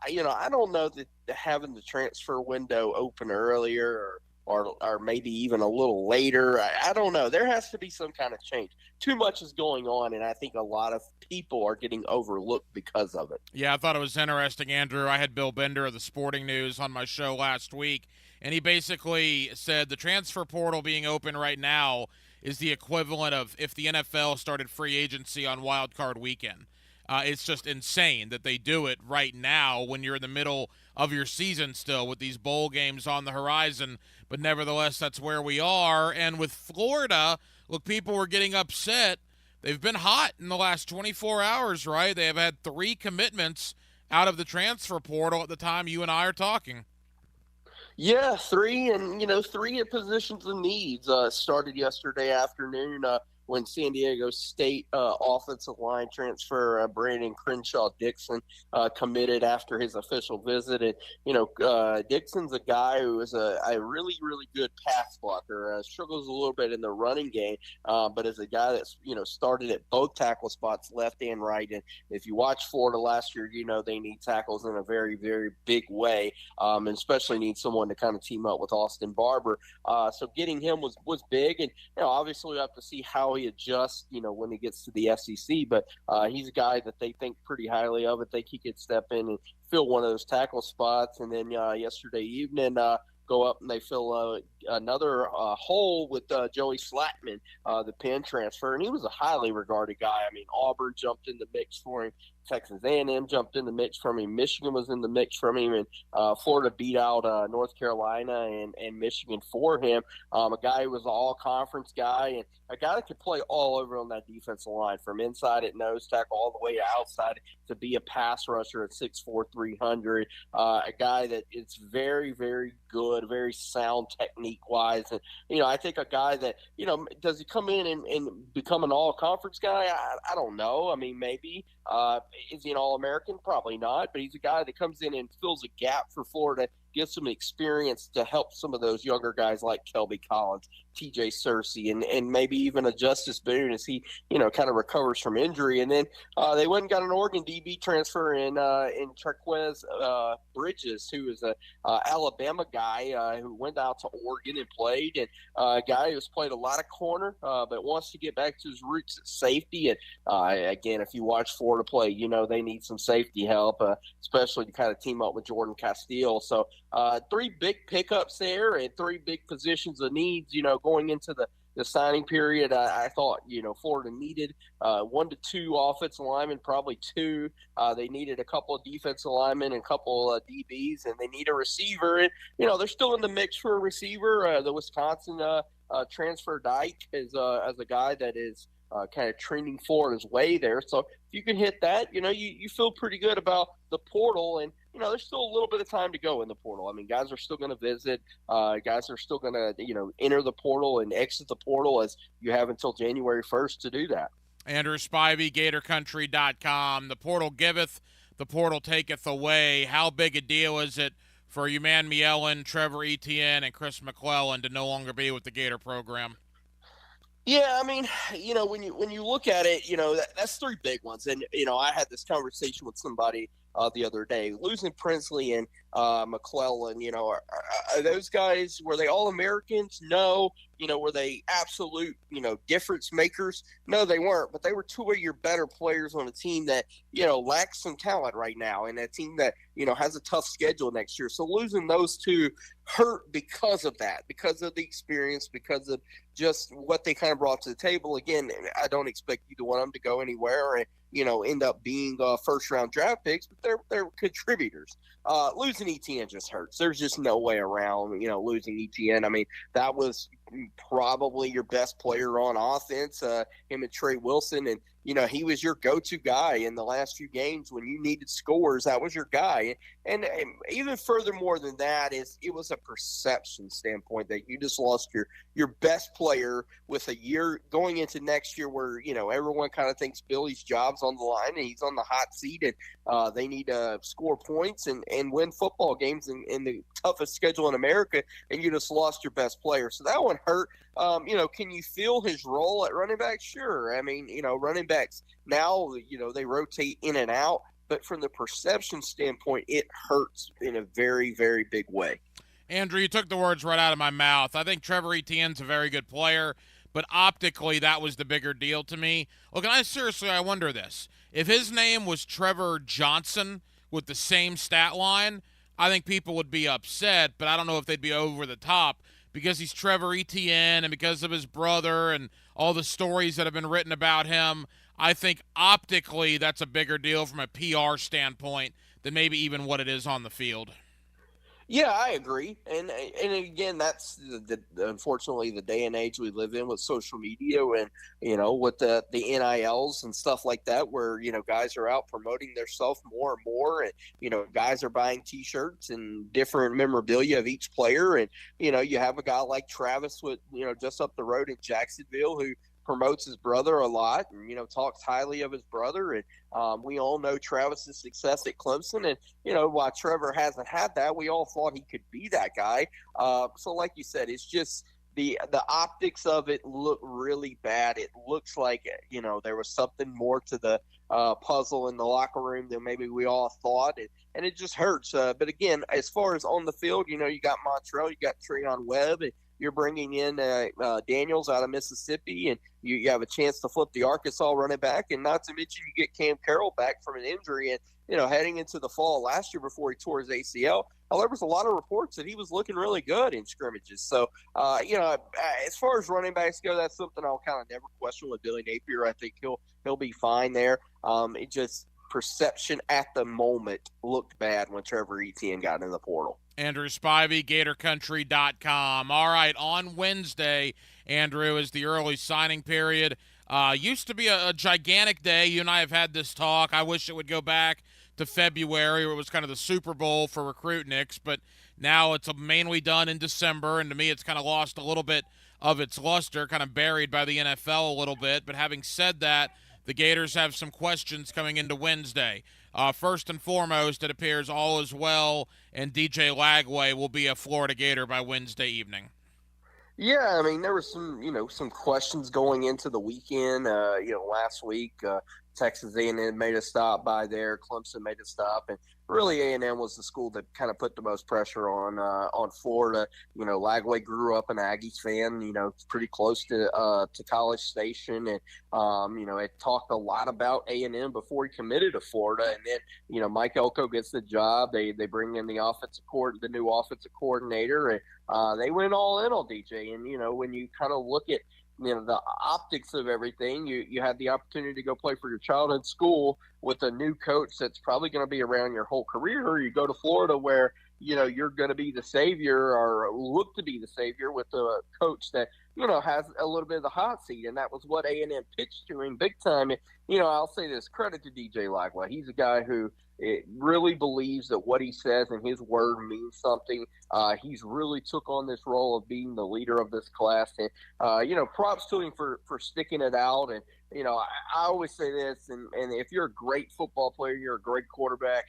You know, I don't know that having the transfer window open earlier or maybe even a little later, I don't know. There has to be some kind of change. Too much is going on, and I think a lot of people are getting overlooked because of it. Yeah, I thought it was interesting, Andrew. I had Bill Bender of the Sporting News on my show last week, and he basically said the transfer portal being open right now is the equivalent of if the NFL started free agency on Wild Card Weekend. It's just insane that they do it right now when you're in the middle of your season still with these bowl games on the horizon. But nevertheless, that's where we are. And with Florida, look, people were getting upset they've been hot in the last 24 hours, right? They have had 3 commitments out of the transfer portal at the time you and I are talking. Yeah, 3, and 3 at positions of needs. Started yesterday afternoon when San Diego State offensive line transfer Brandon Crenshaw Dixon committed after his official visit. And Dixon's a guy who is a really, really good pass blocker. Struggles a little bit in the running game, but is a guy that's started at both tackle spots, left and right. And if you watch Florida last year, they need tackles in a very, very big way, and especially need someone to kind of team up with Austin Barber. So getting him was big, and obviously we have to see how he adjusts, when he gets to the SEC. But he's a guy that they think pretty highly of. I think he could step in and fill one of those tackle spots. And then yesterday evening, go up and they fill another hole with Joey Slatman, the Penn transfer, and he was a highly regarded guy. I mean, Auburn jumped in the mix for him. Texas A&M jumped in the mix from him. Michigan was in the mix from him, and Florida beat out North Carolina and Michigan for him. A guy who was an all-conference guy, and a guy that could play all over on that defensive line, from inside at nose tackle all the way to outside to be a pass rusher at 6'4", 300. A guy that is very, very good, very sound technique-wise. And, I think a guy that, does he come in and become an all-conference guy? I don't know. I mean, maybe. Is he an All-American? Probably not, but he's a guy that comes in and fills a gap for Florida, gives some experience to help some of those younger guys like Kelby Collins, TJ Searcy, and maybe even a Justice Boone as he, kind of recovers from injury. And then they went and got an Oregon DB transfer in Traquez Bridges, who is a Alabama guy who went out to Oregon and played, and a guy who's played a lot of corner, but wants to get back to his roots at safety. And again, if you watch Florida play, they need some safety help, especially to kind of team up with Jordan Castile. So 3 big pickups there and 3 big positions of needs, going into the signing period. I thought, Florida needed 1 to 2 offensive linemen, probably 2. They needed a couple of defensive linemen and a couple of DBs, and they need a receiver. And, they're still in the mix for a receiver. The Wisconsin transfer Dyke is as a guy that is kind of trending Florida's way there. So if you can hit that, you feel pretty good about the portal. And, there's still a little bit of time to go in the portal. I mean, guys are still going to visit. Guys are still going to, enter the portal and exit the portal, as you have until January 1st to do that. Andrew Spivey, GatorCountry.com. The portal giveth, the portal taketh away. How big a deal is it for Uman Mielen, Trevor Etienne, and Chris McClellan to no longer be with the Gator program? Yeah, I mean, when you look at it, that's 3 big ones. And, I had this conversation with somebody the other day. Losing Princely and McClellan, are those guys, were they All-Americans? No. Were they absolute, difference makers? No, they weren't. But they were 2 of your better players on a team that, lacks some talent right now, and a team that, has a tough schedule next year. So losing those 2 hurt because of that, because of the experience, because of just what they kind of brought to the table. Again, I don't expect either one of them to go anywhere and, end up being first-round draft picks, but they're contributors. Losing Etienne just hurts. There's just no way around, losing Etienne. I mean, that was probably your best player on offense, him and Trey Wilson, and he was your go-to guy in the last few games when you needed scores. That was your guy. And even furthermore than that, is it was a perception standpoint that you just lost your best player with a year going into next year where, everyone kind of thinks Billy's job's on the line and he's on the hot seat, and they need to score points and win football games in the toughest schedule in America, and you just lost your best player. So that one hurt. Can you feel his role at running back? Sure. I mean, running backs now, they rotate in and out, but from the perception standpoint, it hurts in a very, very big way. Andrew, you took the words right out of my mouth. I think Trevor Etienne's a very good player, but optically that was the bigger deal to me. Look, and I wonder this. If his name was Trevor Johnson with the same stat line, I think people would be upset, but I don't know if they'd be over the top. Because he's Trevor Etienne and because of his brother and all the stories that have been written about him, I think optically that's a bigger deal from a PR standpoint than maybe even what it is on the field. Yeah, I agree, and again, that's unfortunately the day and age we live in with social media and with the NILs and stuff like that, where guys are out promoting themselves more and more, and guys are buying T-shirts and different memorabilia of each player, and you have a guy like Travis with just up the road in Jacksonville who promotes his brother a lot and talks highly of his brother, and we all know Travis's success at Clemson, and while Trevor hasn't had that, we all thought he could be that guy. So like you said, it's just the optics of it look really bad. It looks like there was something more to the puzzle in the locker room than maybe we all thought, and it just hurts. But again, as far as on the field, you got Montrell, you got Treon Webb, and you're bringing in Daniels out of Mississippi, and you have a chance to flip the Arkansas running back, and not to mention you get Cam Carroll back from an injury, and heading into the fall last year before he tore his ACL. However, there's a lot of reports that he was looking really good in scrimmages. So, as far as running backs go, that's something I'll kind of never question with Billy Napier. I think he'll be fine there. It just perception at the moment looked bad when Trevor Etienne got in the portal. Andrew Spivey, GatorCountry.com. All right, on Wednesday, Andrew, is the early signing period. Used to be a gigantic day. You and I have had this talk. I wish it would go back to February, where it was kind of the Super Bowl for recruitniks, but now it's mainly done in December, and to me it's kind of lost a little bit of its luster, kind of buried by the NFL a little bit. But having said that, the Gators have some questions coming into Wednesday. First and foremost, it appears all is well, and DJ Lagway will be a Florida Gator by Wednesday evening. Yeah, I mean, there was some questions going into the weekend. Last week, Texas A&M made a stop by there. Clemson made a stop, and really A&M was the school that kind of put the most pressure on Florida. Lagway grew up an Aggies fan. Pretty close to College Station, and had talked a lot about A&M before he committed to Florida. And then Mike Elko gets the job. They bring in the new offensive coordinator, and they went all in on DJ. And when you kind of look at the optics of everything, you had the opportunity to go play for your childhood school with a new coach that's probably going to be around your whole career, or you go to Florida where you're going to be the savior or look to be the savior with a coach that has a little bit of the hot seat, and that was what A&M pitched to him big time. And I'll say this, credit to DJ Lagway. He's a guy who really believes that what he says and his word means something. He's really took on this role of being the leader of this class, and props to him for sticking it out. And I always say this, and if you're a great football player, you're a great quarterback,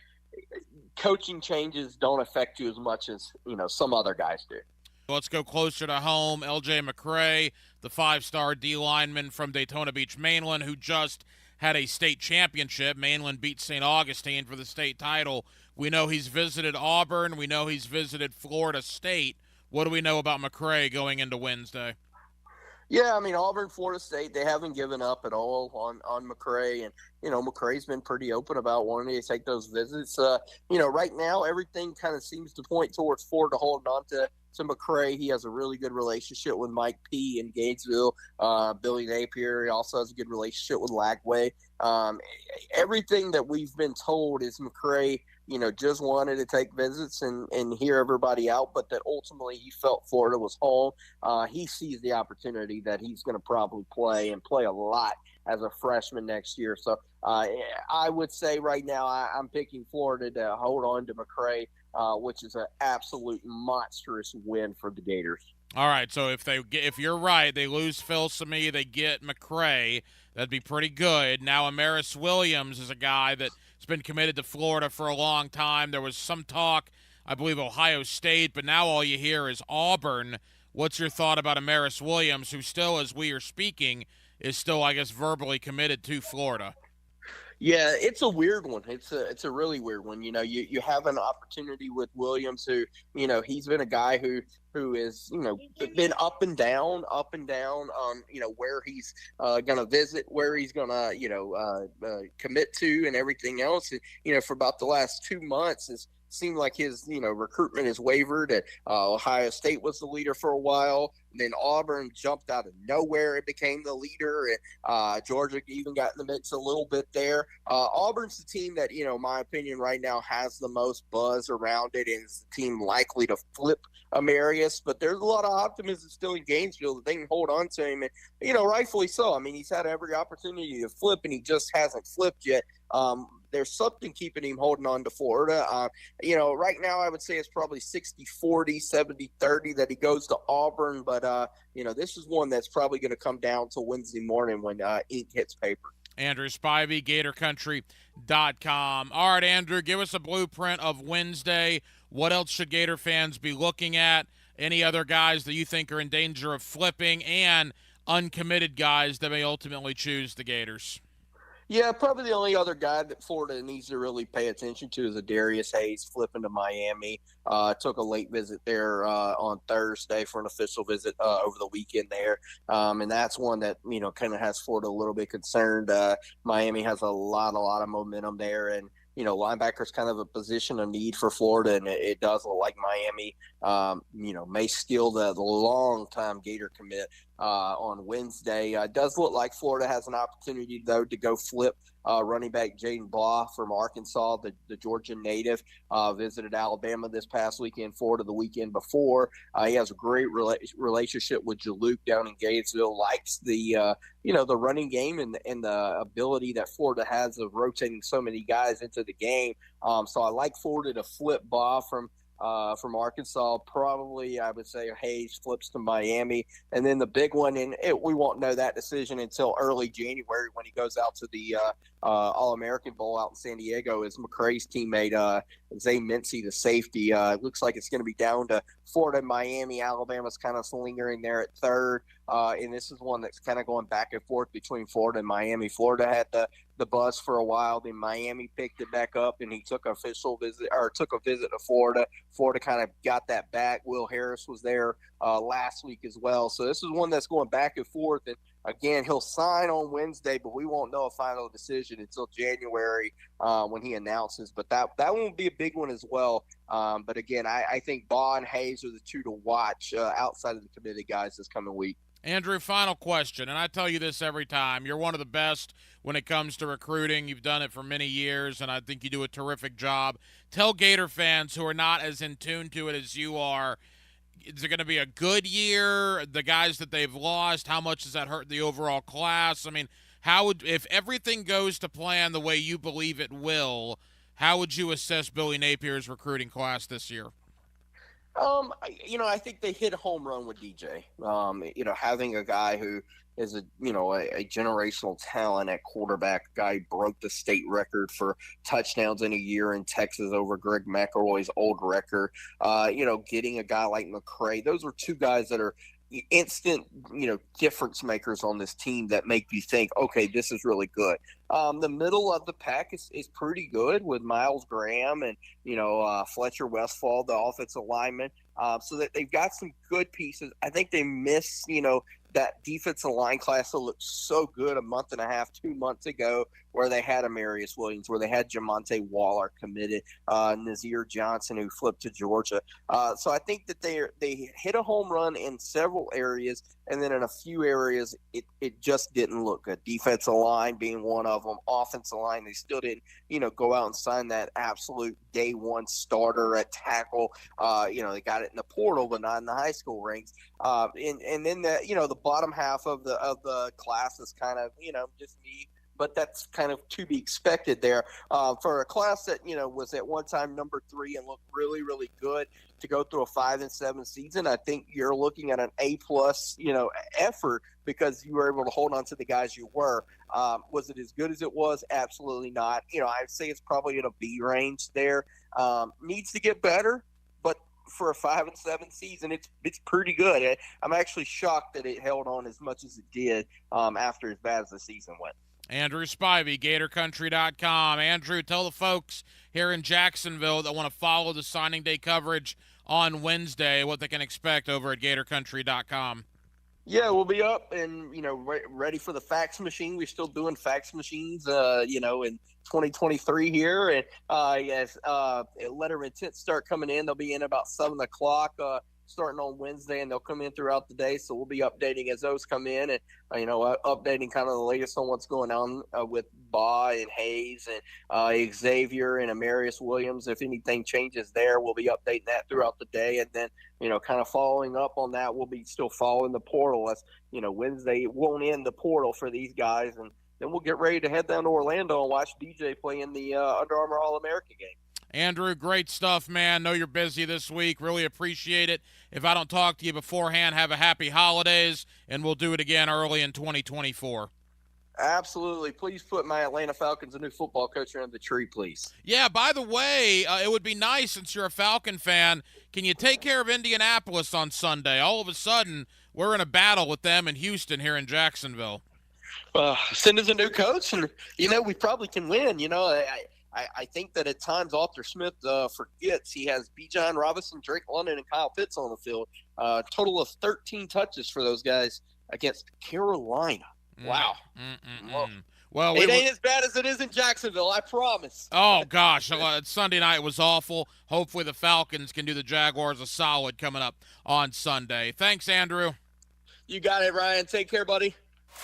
coaching changes don't affect you as much as some other guys do. Let's go closer to home. LJ McCray, the 5-star D lineman from Daytona Beach, Mainland, who just had a state championship. Mainland beat St. Augustine for the state title. We know he's visited Auburn. We know he's visited Florida State. What do we know about McCray going into Wednesday? Yeah, I mean, Auburn, Florida State, they haven't given up at all on McCray. And, McCray's been pretty open about wanting to take those visits. Right now, everything kind of seems to point towards Florida holding on to McCray. He has a really good relationship with Mike P. in Gainesville. Billy Napier, he also has a good relationship with Lagway. Everything that we've been told is McCray, just wanted to take visits and hear everybody out, but that ultimately he felt Florida was home. He sees the opportunity that he's going to probably play a lot as a freshman next year. So I would say right now I'm picking Florida to hold on to McCray, which is an absolute monstrous win for the Gators. All right, so if you're right, they lose Phil Samee, they get McCray, that'd be pretty good. Now Amaris Williams is a guy that's been committed to Florida for a long time. There was some talk, I believe, Ohio State, but now all you hear is Auburn. What's your thought about Amaris Williams, who still, as we are speaking, is still, I guess, verbally committed to Florida? Yeah, it's a weird one. It's a really weird one. You have an opportunity with Williams, who he's been a guy who is been up and down on where he's going to visit, where he's going to commit to, and everything else. And, for about the last 2 months seemed like his, recruitment has wavered. And Ohio State was the leader for a while. And then Auburn jumped out of nowhere and became the leader. And Georgia even got in the mix a little bit there. Auburn's the team that, in my opinion, right now has the most buzz around it and is the team likely to flip Amarius. But there's a lot of optimism still in Gainesville that they can hold on to him. And, rightfully so. I mean, he's had every opportunity to flip, and he just hasn't flipped yet. There's something keeping him holding on to Florida. Right now I would say it's probably 60-40, 70-30 that he goes to Auburn. But, this is one that's probably going to come down till Wednesday morning when ink hits paper. Andrew Spivey, GatorCountry.com. All right, Andrew, give us a blueprint of Wednesday. What else should Gator fans be looking at? Any other guys that you think are in danger of flipping, and uncommitted guys that may ultimately choose the Gators? Yeah, probably the only other guy that Florida needs to really pay attention to is Darius Hayes flipping to Miami. Took a late visit there on Thursday for an official visit over the weekend there. And that's one that, kind of has Florida a little bit concerned. Miami has a lot of momentum there. And, linebacker's kind of a position of need for Florida, and it does look like Miami, may steal the long-time Gator commit on Wednesday. It does look like Florida has an opportunity, though, to go flip running back Jaden Blah from Arkansas, the Georgia native, visited Alabama this past weekend, Florida the weekend before. He has a great relationship with Jaluk down in Gainesville, likes the the running game and the ability that Florida has of rotating so many guys into the game. So I like Florida to flip Blah from Arkansas. Probably, I would say Hayes flips to Miami. And then the big one, and we won't know that decision until early January when he goes out to the All-American Bowl out in San Diego, is McCray's teammate, Zay Mincy, the safety. It looks like it's going to be down to Florida and Miami. Alabama's kind of lingering there at third. And this is one that's kind of going back and forth between Florida and Miami. Florida had the buzz for a while, then Miami picked it back up, and he took a visit to Florida. Florida kind of got that back. Will Harris was there last week as well. So this is one that's going back and forth. And again, he'll sign on Wednesday, but we won't know a final decision until January when he announces. But that won't be a big one as well. But again, I think Baugh and Hayes are the two to watch outside of the committed guys this coming week. Andrew, final question, and I tell you this every time. You're one of the best when it comes to recruiting. You've done it for many years, and I think you do a terrific job. Tell Gator fans who are not as in tune to it as you are, is it going to be a good year? The guys that they've lost, how much does that hurt the overall class? I mean, if everything goes to plan the way you believe it will, how would you assess Billy Napier's recruiting class this year? I think they hit a home run with DJ. Having a guy who is a generational talent at quarterback, guy who broke the state record for touchdowns in a year in Texas over Greg McElroy's old record. Getting a guy like McCray, those are two guys that are instant, difference makers on this team that make you think, okay, this is really good. The middle of the pack is pretty good with Miles Graham and, Fletcher Westfall, the offensive lineman. So that they've got some good pieces. I think they miss, that defensive line class that looked so good a month and a half, 2 months ago, where they had Amarius Williams, where they had Jamonte Waller committed, Nazir Johnson, who flipped to Georgia. So I think that they hit a home run in several areas, and then in a few areas it just didn't look good. Defensive line being one of them. Offensive line, they still didn't, go out and sign that absolute day one starter at tackle. They got it in the portal, but not in the high school ranks. And then the bottom half of the class is kind of, just me. But that's kind of to be expected there for a class that, was at one time number 3 and looked really, really good to go through a 5-7 season. I think you're looking at an A+, effort because you were able to hold on to the guys you were. Was it as good as it was? Absolutely not. I'd say it's probably in a B range there. Needs to get better, but for a 5-7 season, it's pretty good. I'm actually shocked that it held on as much as it did after as bad as the season went. Andrew Spivey, GatorCountry.com. Andrew, tell the folks here in Jacksonville that want to follow the signing day coverage on Wednesday what they can expect over at GatorCountry.com. Yeah, we'll be up and, ready for the fax machine. We're still doing fax machines, in 2023 here. And as letter of intent start coming in, they'll be in about 7 o'clock starting on Wednesday, and they'll come in throughout the day. So we'll be updating as those come in and, updating kind of the latest on what's going on with Baugh and Hayes and Xavier and Amarius Williams. If anything changes there, we'll be updating that throughout the day. And then, kind of following up on that, we'll be still following the portal. As Wednesday won't end the portal for these guys, and then we'll get ready to head down to Orlando and watch DJ play in the Under Armour All-America game. Andrew, great stuff, man. Know you're busy this week. Really appreciate it. If I don't talk to you beforehand, have a happy holidays, and we'll do it again early in 2024. Absolutely. Please put my Atlanta Falcons, a new football coach, under the tree, please. Yeah, by the way, it would be nice, since you're a Falcon fan, can you take care of Indianapolis on Sunday? All of a sudden, we're in a battle with them in Houston here in Jacksonville. Send us a new coach, and, we probably can win. I think that at times Arthur Smith forgets he has Bijan Robinson, Drake London, and Kyle Pitts on the field. Total of 13 touches for those guys against Carolina. Wow. Well, it ain't as bad as it is in Jacksonville, I promise. Oh, gosh. Sunday night was awful. Hopefully the Falcons can do the Jaguars a solid coming up on Sunday. Thanks, Andrew. You got it, Ryan. Take care, buddy.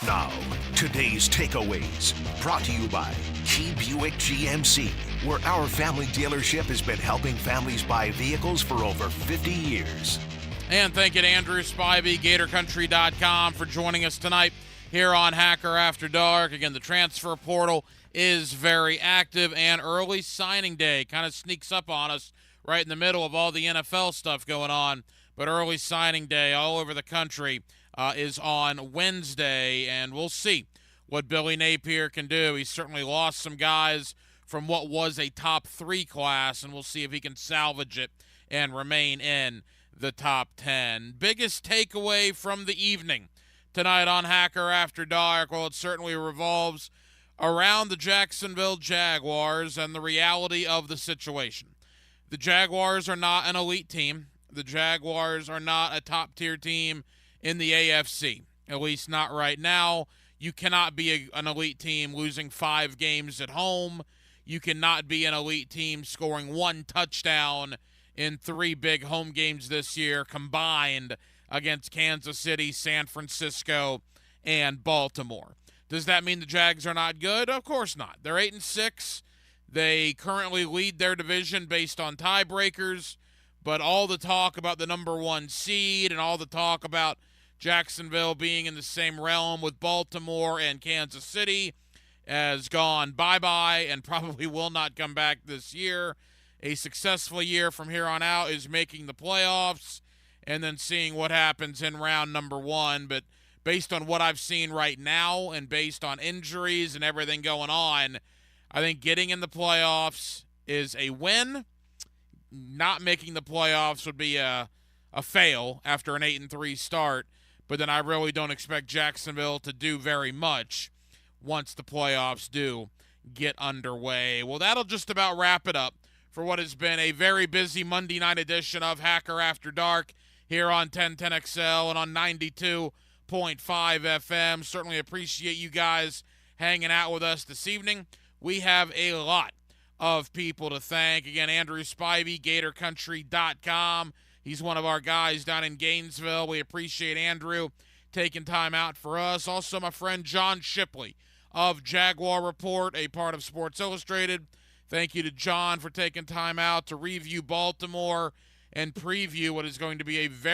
Now, today's takeaways, brought to you by Key Buick GMC, where our family dealership has been helping families buy vehicles for over 50 years. And thank you to Andrew Spivey, GatorCountry.com, for joining us tonight here on Hacker After Dark. Again, the transfer portal is very active, and early signing day kind of sneaks up on us right in the middle of all the NFL stuff going on. But early signing day all over the country is on Wednesday, and we'll see what Billy Napier can do. He's certainly lost some guys from what was a top 3 class, and we'll see if he can salvage it and remain in the top 10. Biggest takeaway from the evening tonight on Hacker After Dark, well, it certainly revolves around the Jacksonville Jaguars and the reality of the situation. The Jaguars are not an elite team. The Jaguars are not a top-tier team in the AFC, at least not right now. You cannot be an elite team losing 5 games at home. You cannot be an elite team scoring 1 touchdown in 3 big home games this year combined against Kansas City, San Francisco, and Baltimore. Does that mean the Jags are not good? Of course not. They're 8-6. They currently lead their division based on tiebreakers, but all the talk about the number 1 seed and all the talk about Jacksonville being in the same realm with Baltimore and Kansas City has gone bye-bye and probably will not come back this year. A successful year from here on out is making the playoffs and then seeing what happens in round number 1. But based on what I've seen right now and based on injuries and everything going on, I think getting in the playoffs is a win. Not making the playoffs would be a fail after an 8-3 start. But then I really don't expect Jacksonville to do very much once the playoffs do get underway. Well, that'll just about wrap it up for what has been a very busy Monday night edition of Hacker After Dark here on 1010XL and on 92.5 FM. Certainly appreciate you guys hanging out with us this evening. We have a lot of people to thank. Again, Andrew Spivey, GatorCountry.com. He's one of our guys down in Gainesville. We appreciate Andrew taking time out for us. Also, my friend John Shipley of Jaguar Report, a part of Sports Illustrated. Thank you to John for taking time out to review Baltimore and preview what is going to be a very